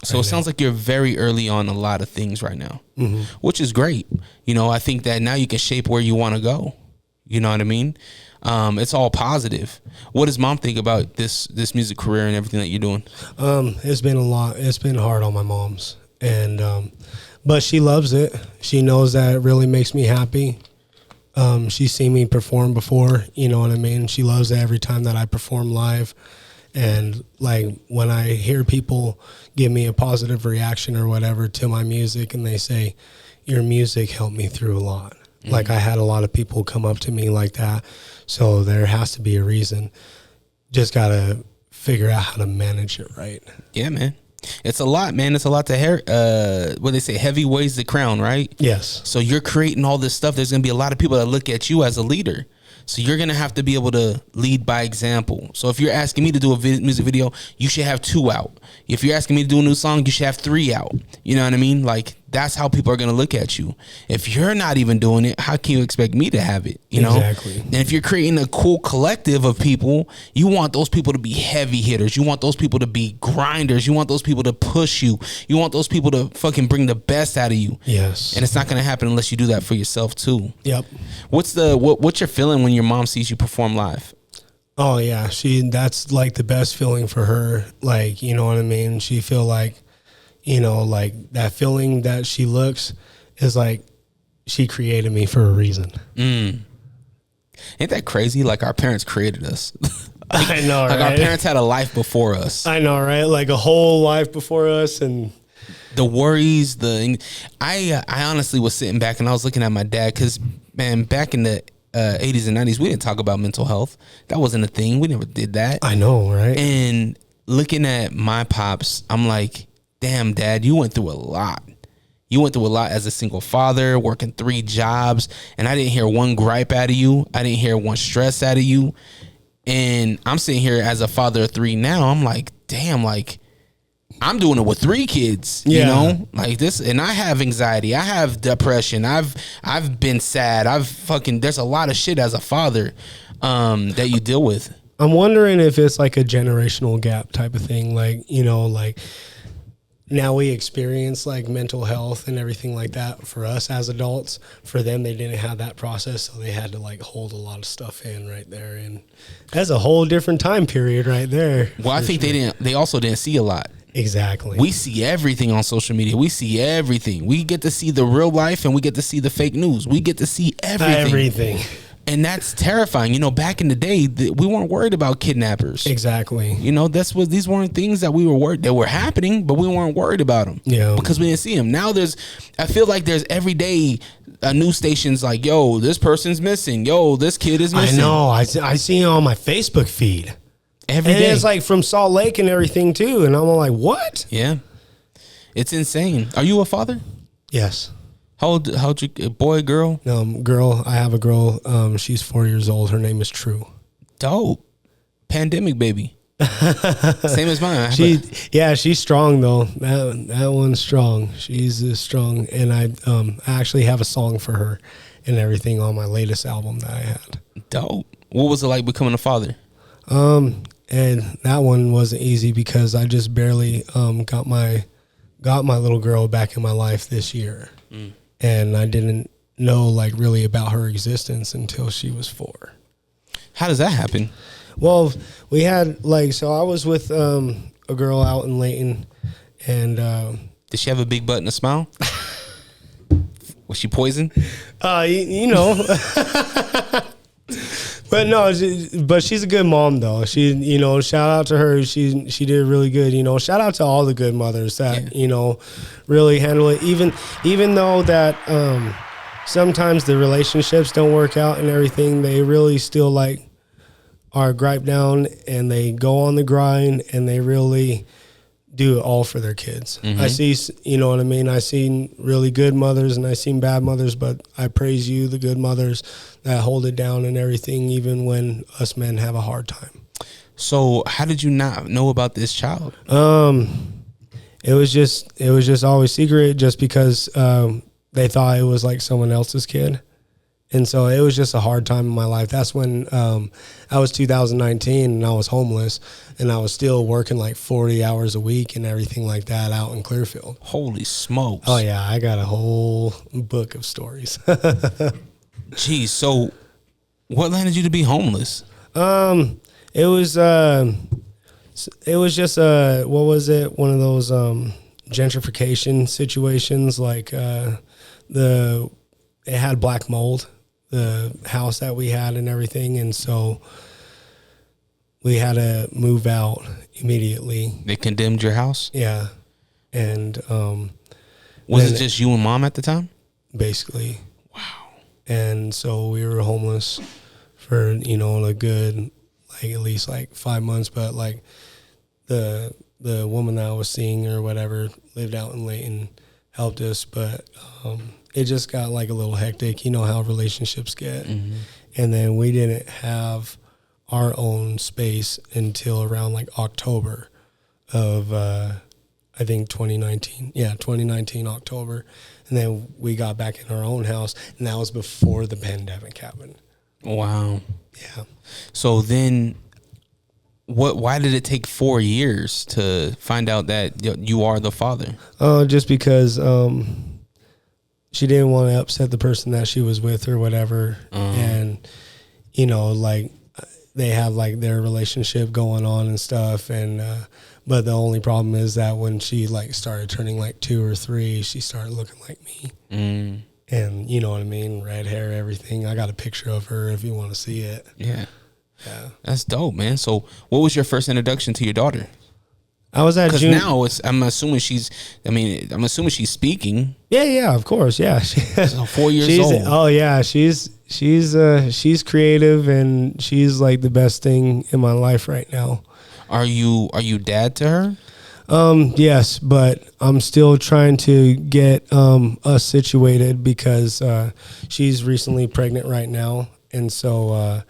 So it sounds like you're very early on a lot of things right now, which is great. You know, I think that now you can shape where you want to go. You know what I mean? It's all positive. What does mom think about this music career and everything that you're doing? It's been a lot. It's been hard on my mom's, and but she loves it. She knows that it really makes me happy. She's seen me perform before. You know what I mean? She loves it every time that I perform live. And like when I hear people give me a positive reaction or whatever to my music and they say, your music helped me through a lot. Mm-hmm. Like I had a lot of people come up to me like that. So there has to be a reason. Just got to figure out how to manage it right. Yeah, man. It's a lot, man. It's a lot to what they say, heavy weighs the crown, right? Yes. So you're creating all this stuff. There's going to be a lot of people that look at you as a leader. So you're going to have to be able to lead by example. So if you're asking me to do a music video, you should have 2 out. If you're asking me to do a new song, you should have 3 out. You know what I mean? Like, that's how people are going to look at you. If you're not even doing it, how can you expect me to have it? You know? Exactly. And if you're creating a cool collective of people, you want those people to be heavy hitters. You want those people to be grinders. You want those people to push you. You want those people to fucking bring the best out of you. Yes. And it's not going to happen unless you do that for yourself too. Yep. What's your feeling when your mom sees you perform live? Oh yeah, that's like the best feeling for her. Like, you know what I mean? She feel like, you know, like that feeling that she looks is like she created me for a reason. Ain't that crazy? Like our parents created us. I know, right? Like our parents had a life before us. I know, right? Like a whole life before us, and the worries, I honestly was sitting back and I was looking at my dad because, man, back in the 80s and 90s, we didn't talk about mental health. That wasn't a thing. We never did that. I know, right? And looking at my pops, I'm like, damn, Dad, you went through a lot. You went through a lot as a single father, working 3 jobs, and I didn't hear one gripe out of you. I didn't hear one stress out of you. And I'm sitting here as a father of 3 now. I'm like, damn, like, I'm doing it with 3 kids, you know, like this. And I have anxiety. I have depression. I've been sad. There's a lot of shit as a father that you deal with. I'm wondering if it's like a generational gap type of thing. Like, you know, like now we experience like mental health and everything like that for us as adults. For them, they didn't have that process. So they had to like hold a lot of stuff in right there. And that's a whole different time period right there. Well, I think they also didn't see a lot. Exactly. We see everything on social media. We see everything. We get to see the real life and we get to see the fake news. We get to see everything. And that's terrifying. You know, back in the day, we weren't worried about kidnappers. Exactly. You know, these weren't things that we were worried that were happening, but we weren't worried about them. Yeah. Because we didn't see them. Now I feel like there's every day news stations like, yo, this person's missing. Yo, this kid is missing. I know. I see it on my Facebook feed. Every day. It's like from Salt Lake and everything too. And I'm like, what? Yeah. It's insane. Are you a father? Yes. How old you, boy, girl? No, girl. I have a girl. She's 4 years old. Her name is True. Dope. Pandemic baby. Same as mine. She's strong though. That one's strong. She's strong. And I actually have a song for her and everything on my latest album that I had. Dope. What was it like becoming a father? And that one wasn't easy because I just barely got my little girl back in my life this year. And I didn't know like really about her existence until she was 4. How does that happen? Well, we had so I was with a girl out in Layton, and did she have a big butt and a smile? Was she poisoned? You know. But no, but she's a good mom though. She, you know, shout out to her. She did really good. You know, shout out to all the good mothers that you know really handle it. Even though that sometimes the relationships don't work out and everything, they really still like are gripe down and they go on the grind and they really do it all for their kids. Mm-hmm. I see, you know what I mean? I seen really good mothers and I seen bad mothers, but I praise you, the good mothers that hold it down and everything, even when us men have a hard time. So how did you not know about this child? It was just always secret just because they thought it was like someone else's kid. And so it was just a hard time in my life. That's when I was 2019 and I was homeless and I was still working like 40 hours a week and everything like that out in Clearfield. Holy smokes. Oh yeah, I got a whole book of stories. Geez, so what landed you to be homeless? It was just what was it? One of those gentrification situations, like it had black mold, the house that we had and everything, and so we had to move out immediately. They condemned your house? Yeah. And was it just you and mom at the time? Basically. Wow. And so we were homeless for, you know, a good like at least like 5 months, but like the woman that I was seeing or whatever lived out in Layton, helped us, but it just got like a little hectic. You know how relationships get. Mm-hmm. and then we didn't have our own space until around like October of I think 2019. Yeah, 2019 October, and then we got back in our own house, and that was before the pandemic happened. Wow. Yeah. So then, why did it take 4 years to find out that you are the father? Just because she didn't want to upset the person that she was with or whatever, and like they have like their relationship going on and stuff, and but the only problem is that when she like started turning like 2 or 3, she started looking like me. And you know what I mean? Red hair, everything. I got a picture of her if you want to see it. Yeah. Yeah. That's dope, man. So what was your first introduction to your daughter? I was at June. Now I'm assuming she's speaking. Yeah, of course. Yeah. So 4 years old. Oh yeah. She's creative, and she's like the best thing in my life right now. Are you dad to her? Yes, but I'm still trying to get us situated because she's recently pregnant right now, and so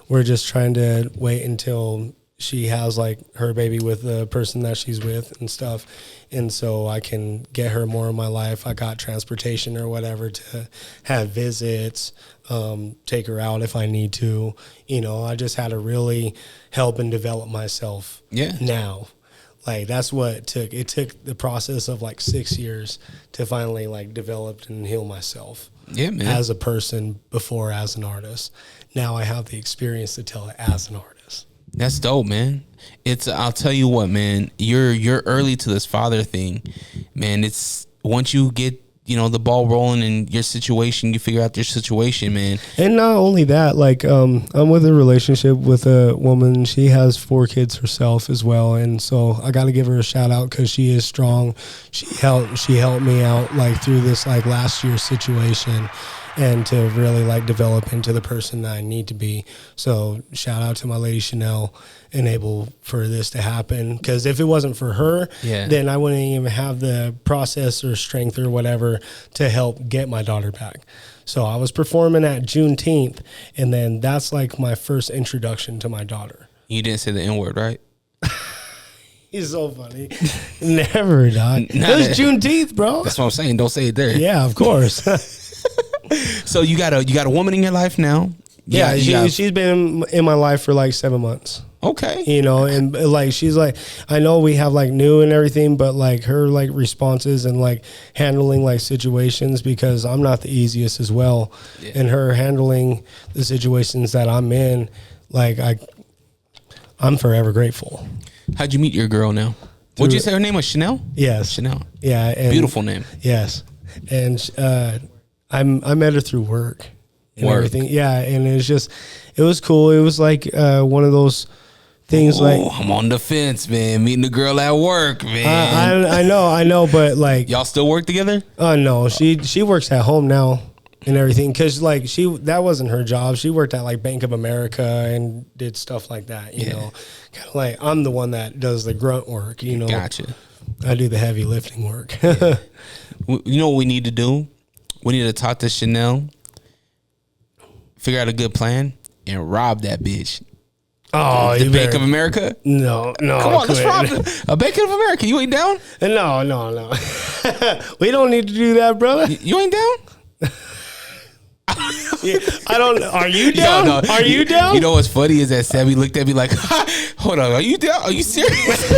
we're just trying to wait until she has like her baby with the person that she's with and stuff, and so I can get her more in my life. I got transportation or whatever to have visits, take her out if I need to. I just had to really help and develop myself. Yeah. Now. Like that's what it took. It took the process of like 6 years to finally like develop and heal myself. Yeah, man. As a person before as an artist. Now I have the experience to tell it as an artist. That's dope, man. I'll tell you what, man, you're early to this father thing. Man, it's once you get the ball rolling in your situation, you figure out your situation, man. And not only that, like I'm with a relationship with a woman. She has 4 kids herself as well, and so I got to give her a shout out because she is strong. She helped me out like through this like last year's situation, and to really like develop into the person that I need to be. So shout out to my lady Chanel, enable for this to happen, because if it wasn't for her, then I wouldn't even have the process or strength or whatever to help get my daughter back. So I was performing at Juneteenth, and then that's like my first introduction to my daughter. You didn't say the N-word, right? He's so funny. Never, dog. It was Juneteenth, bro. That's what I'm saying. Don't say it there. Yeah, of course. So you got a woman in your life now? She's been in my life for like 7 months. Okay. And like she's like, I know we have like new and everything, but like her like responses and like handling like situations, because I'm not the easiest as well. Yeah. And her handling the situations that I'm in, like I'm forever grateful. How'd you meet your girl now? What'd you say her name was? Chanel? Yes. Chanel. Yeah. And beautiful name. Yes. And I met her through work and everything. Yeah. And it was cool. It was like one of those things. Like I'm on the fence, man. Meeting a girl at work, man. I know, but like y'all still work together? No, she works at home now and everything, because like that wasn't her job. She worked at like Bank of America and did stuff like that. You know, kind of like I'm the one that does the grunt work. Gotcha. I do the heavy lifting work. You know what we need to do? We need to talk to Chanel, figure out a good plan, and rob that bitch. Oh, the Bank of America? No. Come on, let's rob a Bank of America. You ain't down? No. We don't need to do that, brother. You ain't down? Yeah, I don't. Are you down? No. Are you down? You know what's funny is that Sammy looked at me like, "Hold on, are you down? Are you serious?"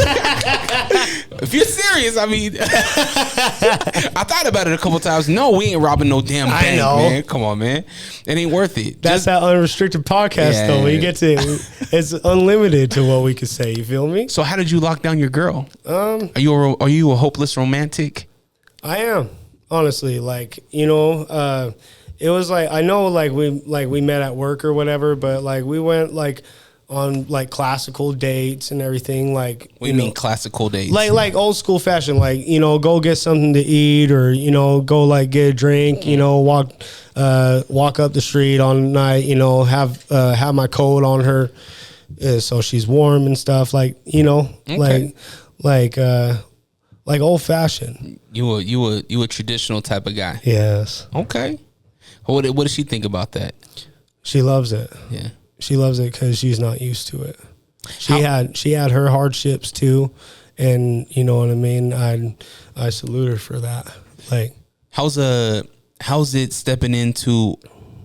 If you're serious, I mean, I thought about it a couple times. No, we ain't robbing no damn bank, man. Come on, man. It ain't worth it. That's that unrestricted podcast, though. We get to. It's unlimited to what we could say. You feel me? So, how did you lock down your girl? Are you a hopeless romantic? I am, honestly. Like it was like, I know like we met at work or whatever, but like we went like on like classical dates and everything. Like, what do you mean classical dates? Like old school fashion, like, go get something to eat, or, go like get a drink, walk up the street on night, have my coat on her so she's warm and stuff, like, okay. like old fashioned. You a traditional type of guy. Yes. Okay. What does she think about that? She loves it. Yeah. She loves it because she's not used to it. She had her hardships too, and you know what I mean. I salute her for that. Like, how's it stepping into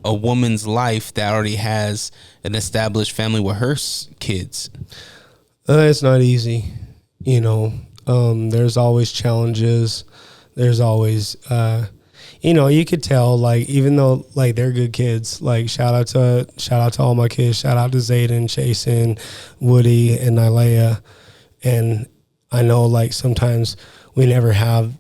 a woman's life that already has an established family with her kids? It's not easy, you know. There's always challenges. There's always, you know, you could tell, like, even though like they're good kids, like shout out to all my kids. Shout out to Zayden, Chasen, Woody, and Nylea. And I know like sometimes we never have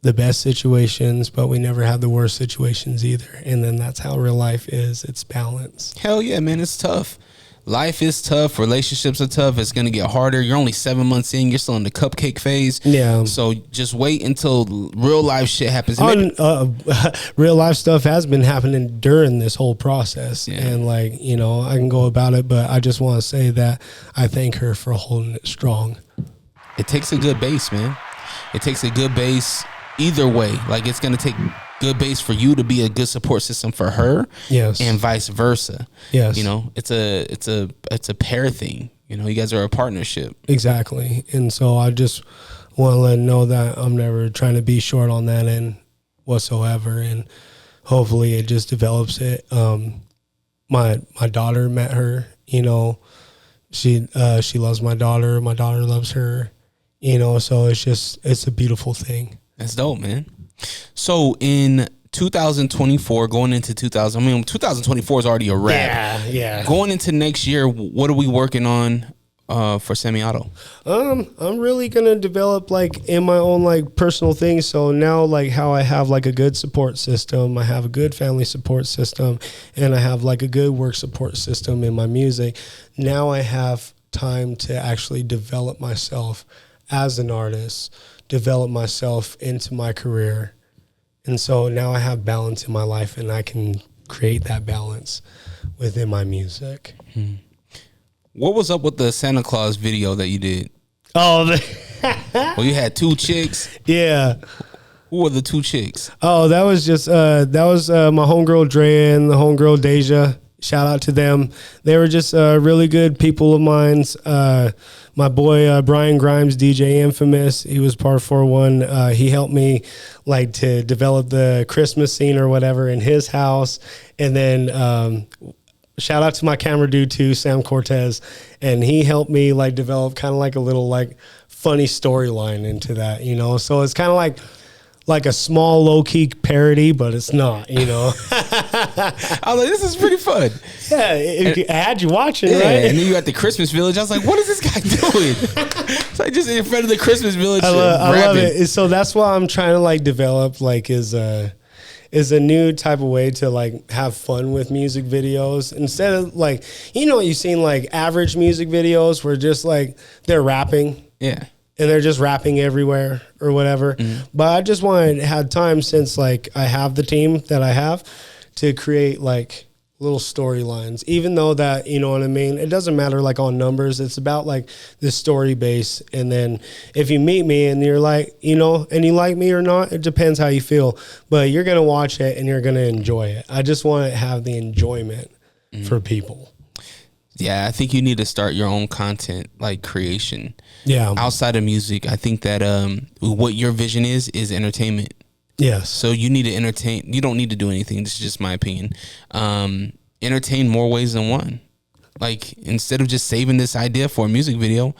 the best situations, but we never have the worst situations either. And then that's how real life is. It's balance. Hell yeah, man. It's tough. Life is tough. Relationships are tough. It's going to get harder. You're only 7 months in. You're still in the cupcake phase. Yeah. So just wait until real life shit happens. Real life stuff has been happening during this whole process. Yeah. And like, you know, I can go about it, but I just want to say that I thank her for holding it strong. It takes a good base, man. It takes a good base either way. Like, it's going to take good base for you to be a good support system for her. Yes. And vice versa. Yes. You know, it's a pair thing. You know, you guys are a partnership. Exactly. And so I just want to let her know that I'm never trying to be short on that end whatsoever. And hopefully it just develops it. My daughter met her, you know, she loves my daughter. My daughter loves her, you know, so it's a beautiful thing. That's dope, man. So in 2024, going into 2024 is already a wrap. Yeah. Going into next year, what are we working on for Sammi Auto? I'm really gonna develop like in my own like personal things. So now like how I have like a good support system, I have a good family support system, and I have like a good work support system in my music. Now I have time to actually develop myself as an artist, develop myself into my career. And so now I have balance in my life, and I can create that balance within my music. What was up with the Santa Claus video that you did? Oh, well, you had 2 chicks. Yeah. Who were the 2 chicks? Oh, that was just my homegirl Dre and the homegirl Deja. Shout out to them. They were just really good people of mine. My boy Brian Grimes, DJ Infamous, he was part 4-1. He helped me like to develop the Christmas scene or whatever in his house. And then shout out to my camera dude too, Sam Cortez. And he helped me like develop kind of like a little like funny storyline into that, you know? So it's kind of like a small low-key parody, but it's not, you know. I was like, this is pretty fun. Yeah, I had you watching, right? And then you at the Christmas Village. I was like, what is this guy doing? It's like just in front of the Christmas Village. I love it. So that's why I'm trying to like develop like is a new type of way to like have fun with music videos instead of like, you know, you've seen like average music videos where just like they're rapping. Yeah. And they're just rapping everywhere or whatever. Mm-hmm. But I just wanted to have time, since like I have the team that I have, to create like little storylines, even though that, you know what I mean? It doesn't matter like on numbers. It's about like the story base. And then if you meet me and you're like, you know, and you like me or not, it depends how you feel, but you're going to watch it and you're going to enjoy it. I just want to have the enjoyment for people. Yeah, I think you need to start your own content, like creation. Yeah. Outside of music, I think that what your vision is entertainment. Yes. So you need to entertain. You don't need to do anything. This is just my opinion. Entertain more ways than one. Like, instead of just saving this idea for a music video,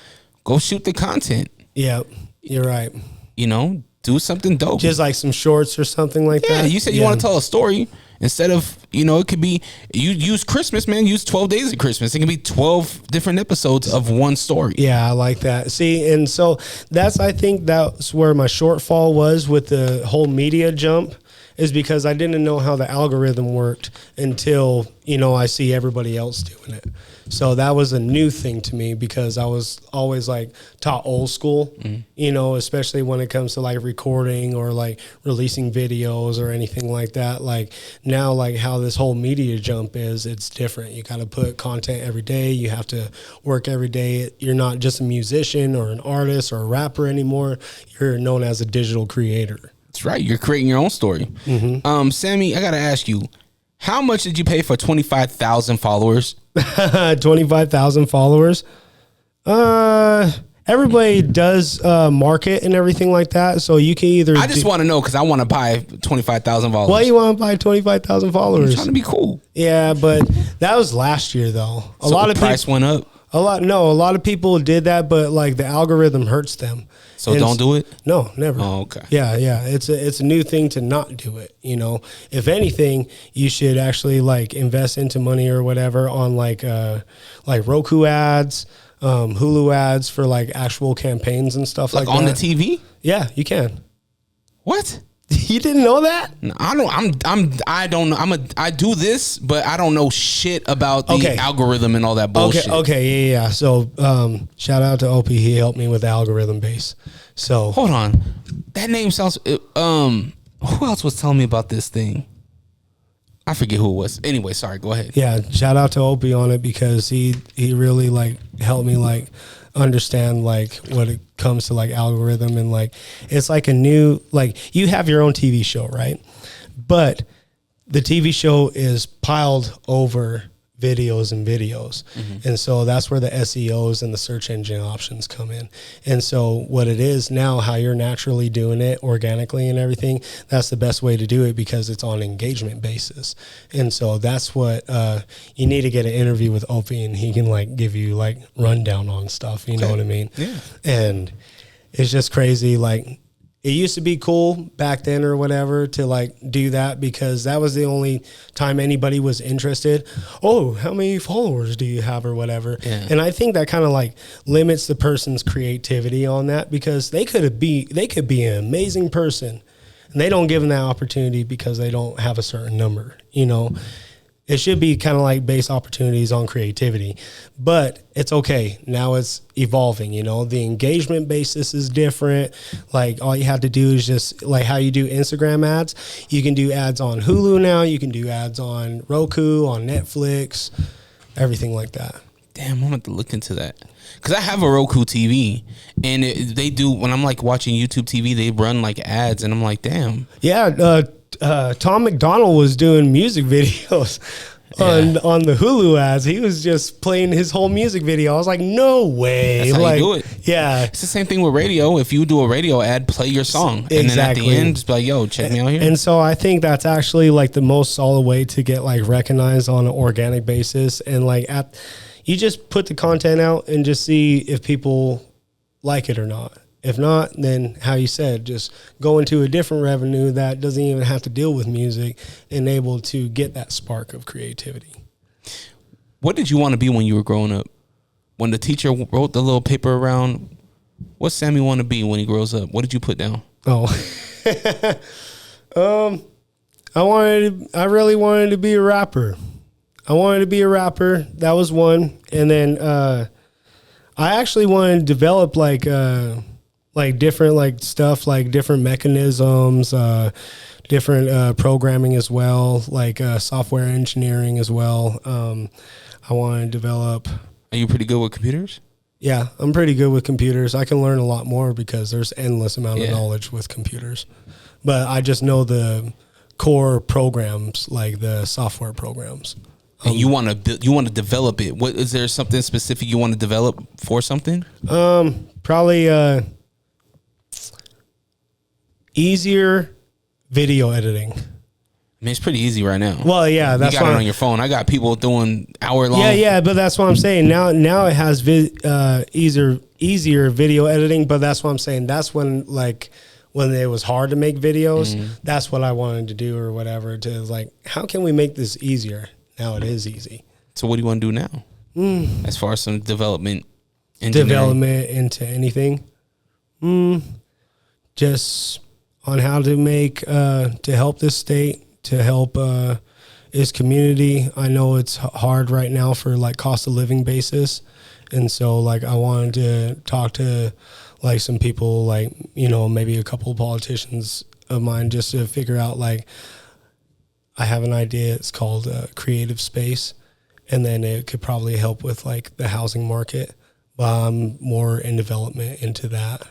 go shoot the content. Yeah, you're right. You know, do something dope. Just like some shorts or something like that. Yeah, you said you want to tell a story. Instead of, you know, it could be, you use Christmas, man. Use 12 days of Christmas. It can be 12 different episodes of one story. Yeah, I like that. See, and so I think that's where my shortfall was with the whole media jump, is because I didn't know how the algorithm worked until, you know, I see everybody else doing it. So that was a new thing to me, because I was always like taught old school, you know, especially when it comes to like recording or like releasing videos or anything like that. Like now, like how this whole media jump is, it's different. You got to put content every day. You have to work every day. You're not just a musician or an artist or a rapper anymore. You're known as a digital creator. That's right. You're creating your own story. Sammi, I got to ask you, How much did you pay for 25,000 followers? 25,000 followers. Everybody does market and everything like that, so you can either. I just want to know because I want to buy 25,000 followers. Why you want to buy 25,000 followers? I'm trying to be cool. Yeah, but that was last year though. A So lot the of price went up. A lot of people did that, but like the algorithm hurts them. So don't do it? No, never. Oh, okay. Yeah. It's a new thing to not do it. You know, if anything, you should actually like invest into money or whatever on like Roku ads, Hulu ads for like actual campaigns and stuff like that. On the TV? Yeah, you can. What? You didn't know that? No, I don't know. I do this, but I don't know shit about the algorithm and all that bullshit. Okay, yeah. So, shout out to OP. He helped me with the algorithm base. So hold on, that name sounds. Who else was telling me about this thing? I forget who it was. Anyway, sorry. Go ahead. Yeah, shout out to OP on it because he really like helped me like understand like what it comes to like algorithm and like it's like a new like you have your own TV show, right? But the TV show is piled over videos and videos. And so that's where the SEOs and the search engine options come in. And so what it is now, how you're naturally doing it organically and everything, that's the best way to do it because it's on engagement basis. And so that's what you need to get an interview with Opie and he can like give you like rundown on stuff. You know what I mean? Yeah. And it's just crazy. Like it used to be cool back then or whatever to like do that because that was the only time anybody was interested. Oh, how many followers do you have or whatever? Yeah. And I think that kind of like limits the person's creativity on that because they could be an amazing person and they don't give them that opportunity because they don't have a certain number, you know. It should be kind of like base opportunities on creativity, but it's okay. Now it's evolving, you know, the engagement basis is different. Like all you have to do is just like how you do Instagram ads. You can do ads on Hulu now. You can do ads on Roku, on Netflix, everything like that. Damn, I'm gonna have to look into that. Cause I have a Roku TV and they do, when I'm like watching YouTube TV, they run like ads and I'm like, damn. Yeah. Tom McDonald was doing music videos on the Hulu ads. He was just playing his whole music video. I was like, no way. That's how like, you do it. Yeah. It's the same thing with radio. If you do a radio ad, play your song. Exactly. And then at the end, just be like, yo, check me out here. And so I think that's actually like the most solid way to get like recognized on an organic basis. And like you just put the content out and just see if people like it or not. If not, then how you said, just go into a different revenue that doesn't even have to deal with music and able to get that spark of creativity. What did you want to be when you were growing up? When the teacher wrote the little paper around, what's Sammy want to be when he grows up? What did you put down? Oh, I really wanted to be a rapper. That was one. And then I actually wanted to develop like different like stuff, like different mechanisms, different programming as well, like software engineering as well. I want to develop. Are you pretty good with computers? Yeah, I'm pretty good with computers. I can learn a lot more because there's endless amount of knowledge with computers. But I just know the core programs, like the software programs. And you want to develop it. What is there something specific you want to develop for something? Probably easier video editing. I mean, it's pretty easy right now. Well, yeah, that's you got it on your phone. I got people doing hour-long. Yeah, but that's what I'm saying. Now it has easier video editing, but that's what I'm saying. That's when it was hard to make videos. Mm-hmm. That's what I wanted to do or whatever. To like, how can we make this easier? Now it is easy. So what do you want to do now? As far as some development into anything? Just on how to make to help this state, to help its community. I know it's hard right now for like cost of living basis, and so like I wanted to talk to like some people, like, you know, maybe a couple of politicians of mine, just to figure out like, I have an idea. It's called Creative Space, and then it could probably help with like the housing market. But I'm more in development into that.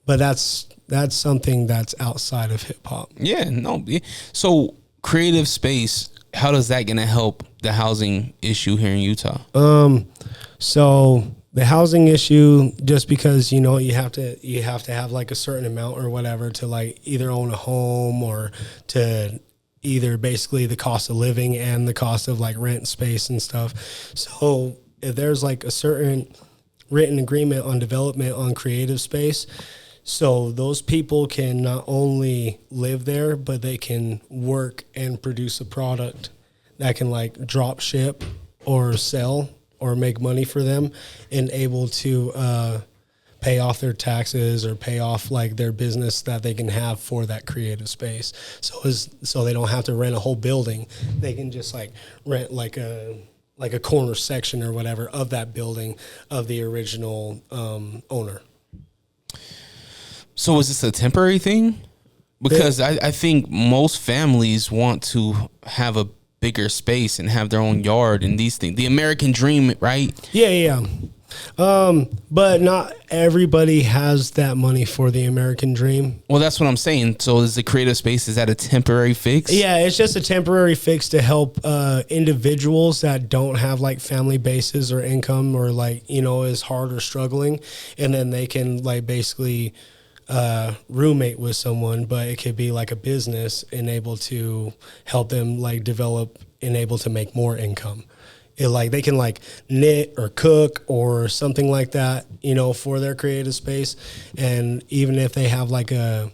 But that's something that's outside of hip hop. Yeah, no. So creative space, how does that gonna help the housing issue here in Utah? So the housing issue, just because you have to have like a certain amount or whatever to like either own a home or to either basically the cost of living and the cost of like rent space and stuff. So if there's like a certain written agreement on development on creative space, so those people can not only live there, but they can work and produce a product that can like drop ship or sell or make money for them, and able to pay off their taxes or pay off like their business that they can have for that creative space. So they don't have to rent a whole building. They can just like rent like a corner section or whatever of that building of the original owner. So is this a temporary thing? Because I think most families want to have a bigger space and have their own yard and these things. The American dream, right? Yeah. But not everybody has that money for the American dream. Well, that's what I'm saying. So is the creative space, is that a temporary fix? Yeah, it's just a temporary fix to help individuals that don't have like family bases or income or like, is hard or struggling. And then they can like basically roommate with someone, but it could be like a business and able to help them like develop and able to make more income. Like they can like knit or cook or something like that, for their creative space. And even if they have like a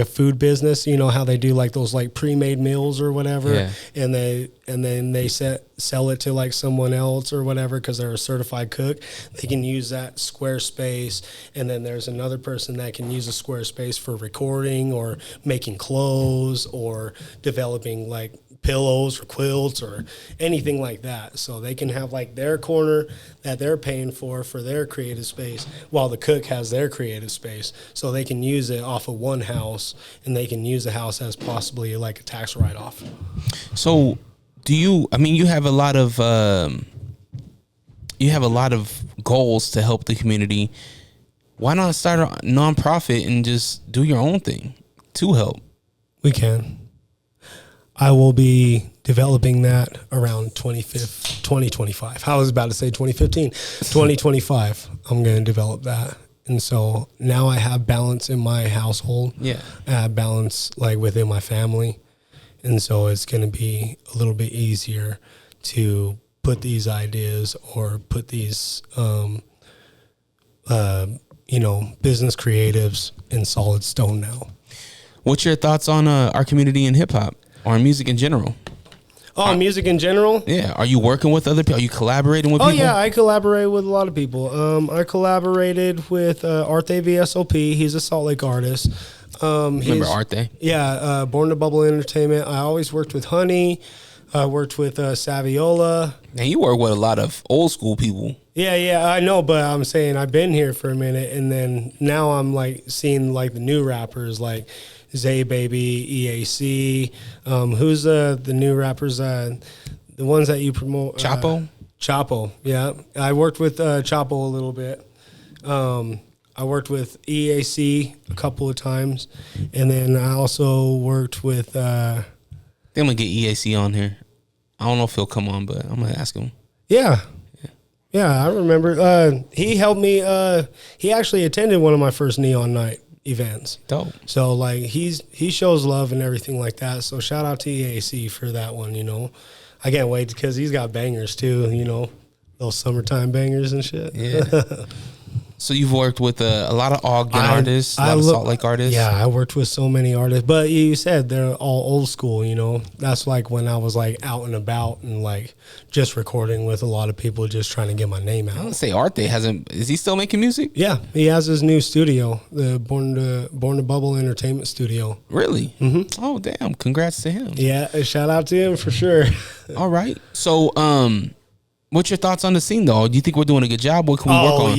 food business, how they do like those like pre-made meals or whatever, yeah. and then they sell it to like someone else or whatever because they're a certified cook, they can use that square space. And then there's another person that can use a square space for recording or making clothes or developing like pillows or quilts or anything like that. So they can have like their corner that they're paying for their creative space while the cook has their creative space. So they can use it off of one house and they can use the house as possibly like a tax write-off. So you have a lot of goals to help the community. Why not start a nonprofit and just do your own thing to help? We can. I will be developing that around 2025. I was about to say 2015. 2025, I'm going to develop that. And so now I have balance in my household. Yeah. I have balance like within my family. And so it's going to be a little bit easier to put these ideas or put these, business creatives in solid stone now. What's your thoughts on our community in hip hop or music in general? Oh, music in general? Yeah. Are you working with other people? Are you collaborating with people? Oh, yeah. I collaborate with a lot of people. I collaborated with Arte VSOP. He's a Salt Lake artist. Remember Arte? Yeah. Born to Bubble Entertainment. I always worked with Honey. I worked with Saviola. And you work with a lot of old school people. Yeah, I know, but I'm saying I've been here for a minute, and then now I'm like seeing like the new rappers like Zay Baby, EAC. Who's the new rappers? The ones that you promote? Chapo? Chapo, yeah. I worked with Chapo a little bit. I worked with EAC a couple of times, and then I also worked with. I'm gonna get EAC on here. I don't know if he'll come on, but I'm gonna ask him. Yeah, I remember. He helped me. He actually attended one of my first Neon Night events. Dope. So like he shows love and everything like that. So shout out to EAC for that one. I can't wait because he's got bangers too. Those summertime bangers and shit. Yeah. So you've worked with a lot of Ogden artists, a lot of Salt Lake artists. Yeah, I worked with so many artists. But you said they're all old school, That's like when I was like out and about and like just recording with a lot of people just trying to get my name out. I don't say Arte hasn't. Is he still making music? Yeah, he has his new studio, the Born to Bubble Entertainment Studio. Really? Mm-hmm. Oh, damn. Congrats to him. Yeah, shout out to him for sure. All right. So, what's your thoughts on the scene, though? Do you think we're doing a good job? What can we work on?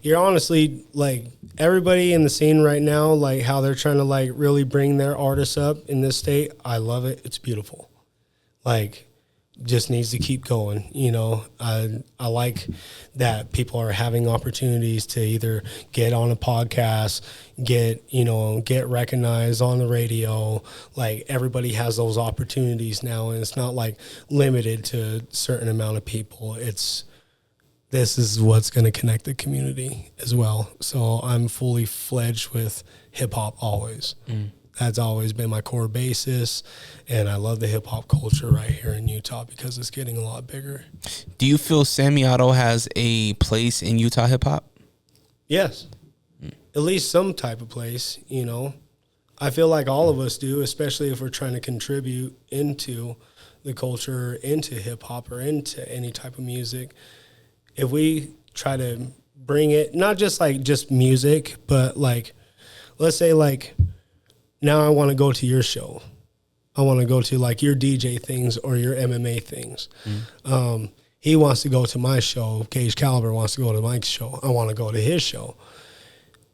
You're honestly like everybody in the scene right now, like how they're trying to like really bring their artists up in this state. I love it. It's beautiful. Like just needs to keep going. You know, I like that people are having opportunities to either get on a podcast, get recognized on the radio. Like everybody has those opportunities now, and it's not like limited to a certain amount of people. This is what's going to connect the community as well. So I'm fully fledged with hip hop always. That's always been my core basis, and I love the hip hop culture right here in Utah because it's getting a lot bigger. Do you feel Sammi Auto has a place in Utah hip hop? Yes, at least some type of place. You know, I feel like all of us do, especially if we're trying to contribute into the culture, into hip hop, or into any type of music. If we try to bring it, not just like just music, but like, let's say like, now I want to go to your show. I want to go to like your DJ things or your MMA things. He wants to go to my show. Gage Caliber wants to go to Mike's show. I want to go to his show.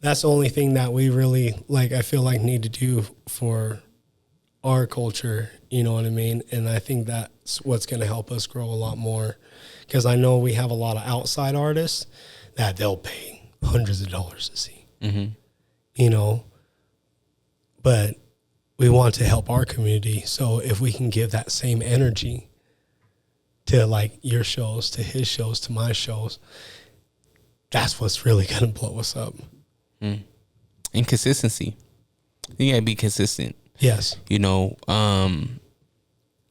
That's the only thing that we really like, I feel like need to do for our culture. You know what I mean? And I think that's what's going to help us grow a lot more. Because I know we have a lot of outside artists that they'll pay hundreds of dollars to see. You know? But we want to help our community. So if we can give that same energy to like your shows, to his shows, to my shows, that's what's really going to blow us up. And consistency. You got to be consistent. Yes. You know,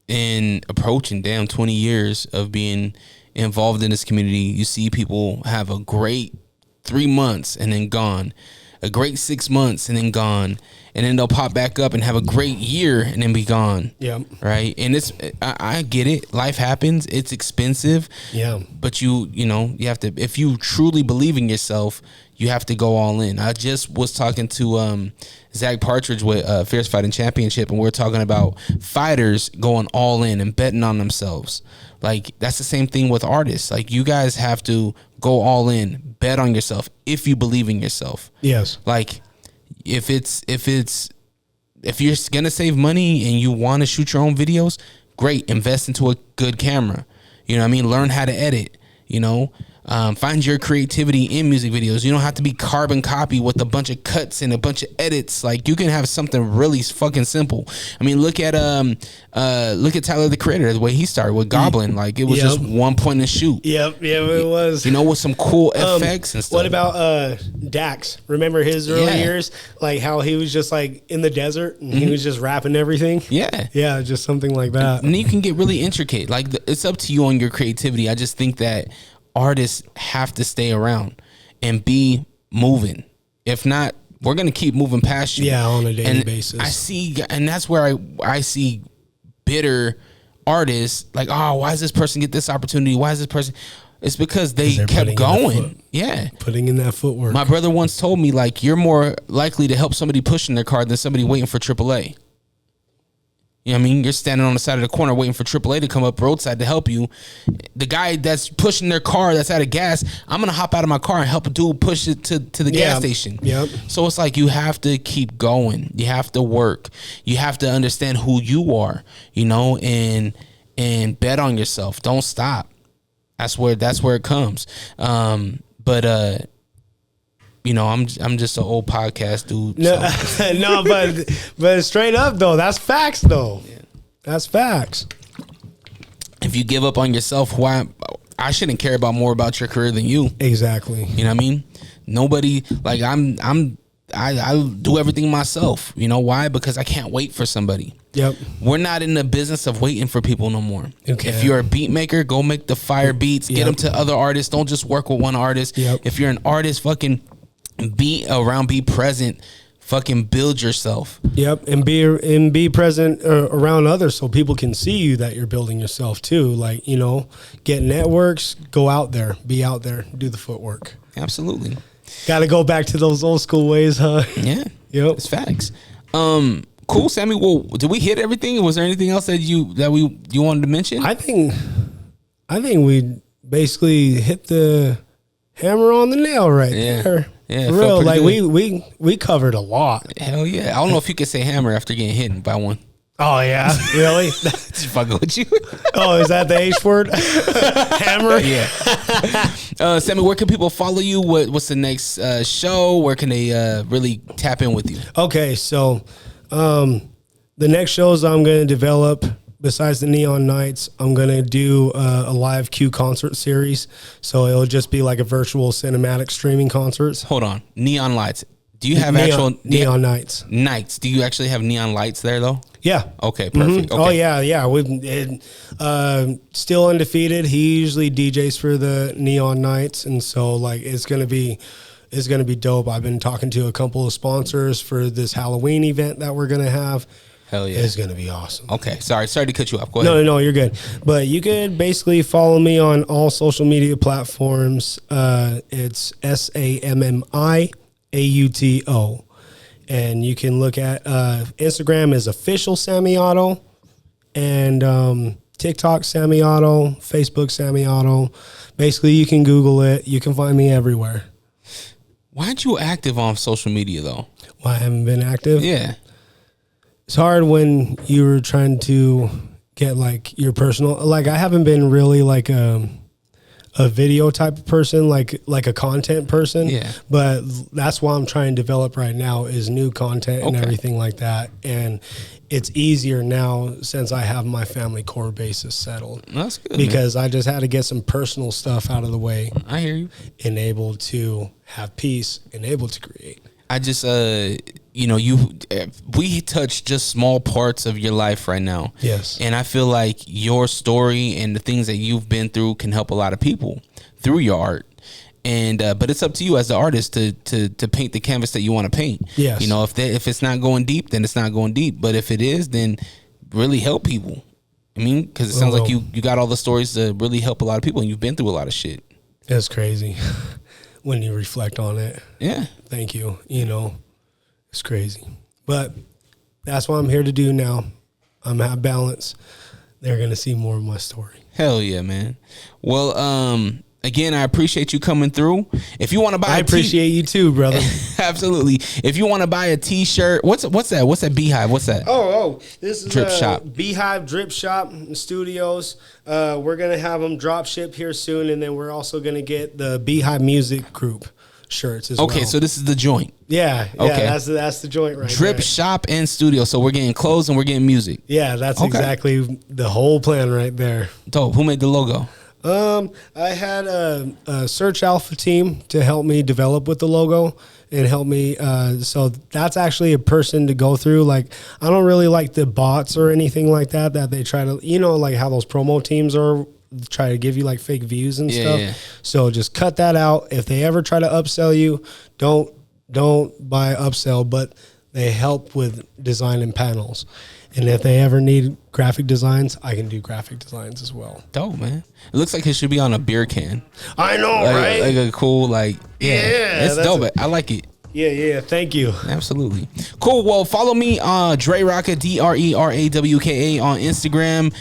in approaching 20 years of being involved in this community, you see people have a great 3 months and then gone, a great 6 months and then gone, and then they'll pop back up and have a great year and then be gone. Yeah. Right. And I get it. Life happens. It's expensive. Yeah. But you have to, if you truly believe in yourself, you have to go all in. I just was talking to Zach Partridge with Fierce Fighting Championship, and we're talking about fighters going all in and betting on themselves. Like, that's the same thing with artists. Like, you guys have to go all in, bet on yourself if you believe in yourself. Yes. Like, if you're gonna save money and you want to shoot your own videos, great. Invest into a good camera. You know what I mean? Learn how to edit. You know, find your creativity in music videos. You don't have to be carbon copy with a bunch of cuts and a bunch of edits. Like, you can have something really fucking simple. I mean, look at Tyler the Creator, the way he started with Goblin. Like, it was just one point and shoot. Yep, it was. You know, with some cool effects and stuff. What about Dax? Remember his early years? Like how he was just like in the desert and he was just rapping everything? Yeah. Yeah, just something like that. And you can get really intricate. Like, it's up to you on your creativity. I just think that artists have to stay around and be moving. If not, we're going to keep moving past you. Yeah, on a daily basis. I see, and that's where I see bitter artists like, oh, why does this person get this opportunity? Why is this person? It's because they kept going. Yeah. Putting in that footwork. My brother once told me, like, you're more likely to help somebody pushing their car than somebody waiting for AAA. You know what I mean? You're standing on the side of the corner waiting for AAA to come up roadside to help you. The guy that's pushing their car that's out of gas, I'm going to hop out of my car and help a dude push it to the gas station. Yep. So it's like, you have to keep going. You have to work. You have to understand who you are, you know, and bet on yourself. Don't stop. That's where it comes. You know, I'm just an old podcast dude. No, so. no, but straight up though, that's facts though. Yeah. That's facts. If you give up on yourself, why? I shouldn't care more about your career than you. Exactly. You know what I mean? Nobody, like, I do everything myself. You know why? Because I can't wait for somebody. Yep. We're not in the business of waiting for people no more. Okay. If you're a beat maker, go make the fire beats. Get them to other artists. Don't just work with one artist. Yep. If you're an artist, fucking be around, be present, fucking build yourself. Yep, and be present around others so people can see you that you're building yourself too. Like, you know, get networks, go out there, be out there, do the footwork. Absolutely. Got to go back to those old school ways, huh? Yeah. Yep. It's facts. Cool, Sammi. Well, did we hit everything? Was there anything else that you wanted to mention? I think we basically hit the hammer on the nail right there. Yeah, for real. Like we covered a lot. Hell yeah. I don't know if you could say hammer after getting hit by one. Oh yeah, really? Just fucking with you. Oh, is that the H word? Hammer. Yeah. Sammi, where can people follow you? What's the next show? Where can they really tap in with you? Okay, so the next shows I'm going to develop, besides the Neon Nights, I'm going to do a live Q concert series. So it'll just be like a virtual cinematic streaming concerts. Hold on. Neon lights. Do you have Neon Nights? Nights. Do you actually have neon lights there though? Yeah. Okay, perfect. Mm-hmm. Okay. Oh yeah. We've still undefeated. He usually DJs for the Neon Nights, and so like it's gonna be dope. I've been talking to a couple of sponsors for this Halloween event that we're gonna have. Hell yeah, it's gonna be awesome. Okay, sorry to cut you off. Go ahead. No, you're good. But you could basically follow me on all social media platforms. It's SAMMI AUTO. And you can look at Instagram is official Sammi Auto, and TikTok Sammi Auto, Facebook Sammi Auto. Basically, you can Google it. You can find me everywhere. Why aren't you active on social media though? Why I haven't been active? Yeah, it's hard when you were trying to get like your personal. Like I haven't been really like a video type of person, like a content person. Yeah. But that's why I'm trying to develop right now is new content and everything like that. And it's easier now since I have my family core basis settled. That's good. Because I just had to get some personal stuff out of the way. I hear you. And able to have peace and able to create. I just, we touch just small parts of your life right now. Yes. And I feel like your story and the things that you've been through can help a lot of people through your art. And, but it's up to you as the artist to paint the canvas that you want to paint. Yes. You know, if it's not going deep, then it's not going deep. But if it is, then really help people. I mean, because it sounds like you got all the stories to really help a lot of people, and you've been through a lot of shit. It's crazy when you reflect on it. Yeah. Thank you. You know, it's crazy. But that's what I'm here to do now. I'm at balance. They're going to see more of my story. Hell yeah, man. Well, again, I appreciate you coming through. If you want to buy I appreciate you too, brother. Absolutely. If you want to buy a t-shirt, what's that? What's that Beehive? What's that? Oh, this is Drip Shop. Beehive Drip Shop Studios. We're going to have them drop ship here soon, and then we're also going to get the Beehive Music Group shirts as well. Okay, so this is the joint. Yeah. Okay. That's the joint right Drip there. Shop and studio. So we're getting clothes and we're getting music. Yeah, that's exactly the whole plan right there. Dope. Who made the logo? I had a Search Alpha team to help me develop with the logo and help me. So that's actually a person to go through. Like, I don't really like the bots or anything like that they try to, like how those promo teams are, try to give you like fake views and stuff. Yeah. So just cut that out. If they ever try to upsell you, don't buy upsell, but they help with design and panels. And if they ever need graphic designs, I can do graphic designs as well. Dope, man. It looks like it should be on a beer can. I know, right? Like a cool, it's dope. I like it. Yeah. Thank you. Absolutely. Cool. Well, follow me, Dre Rawka, DRERAWKA on Instagram.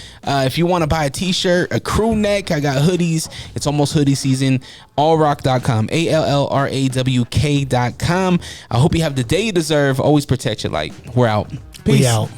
If you want to buy a t-shirt, a crew neck, I got hoodies. It's almost hoodie season. Allrock.com, ALLRAWK.com. I hope you have the day you deserve. Always protect your light. We're out. Peace. We out.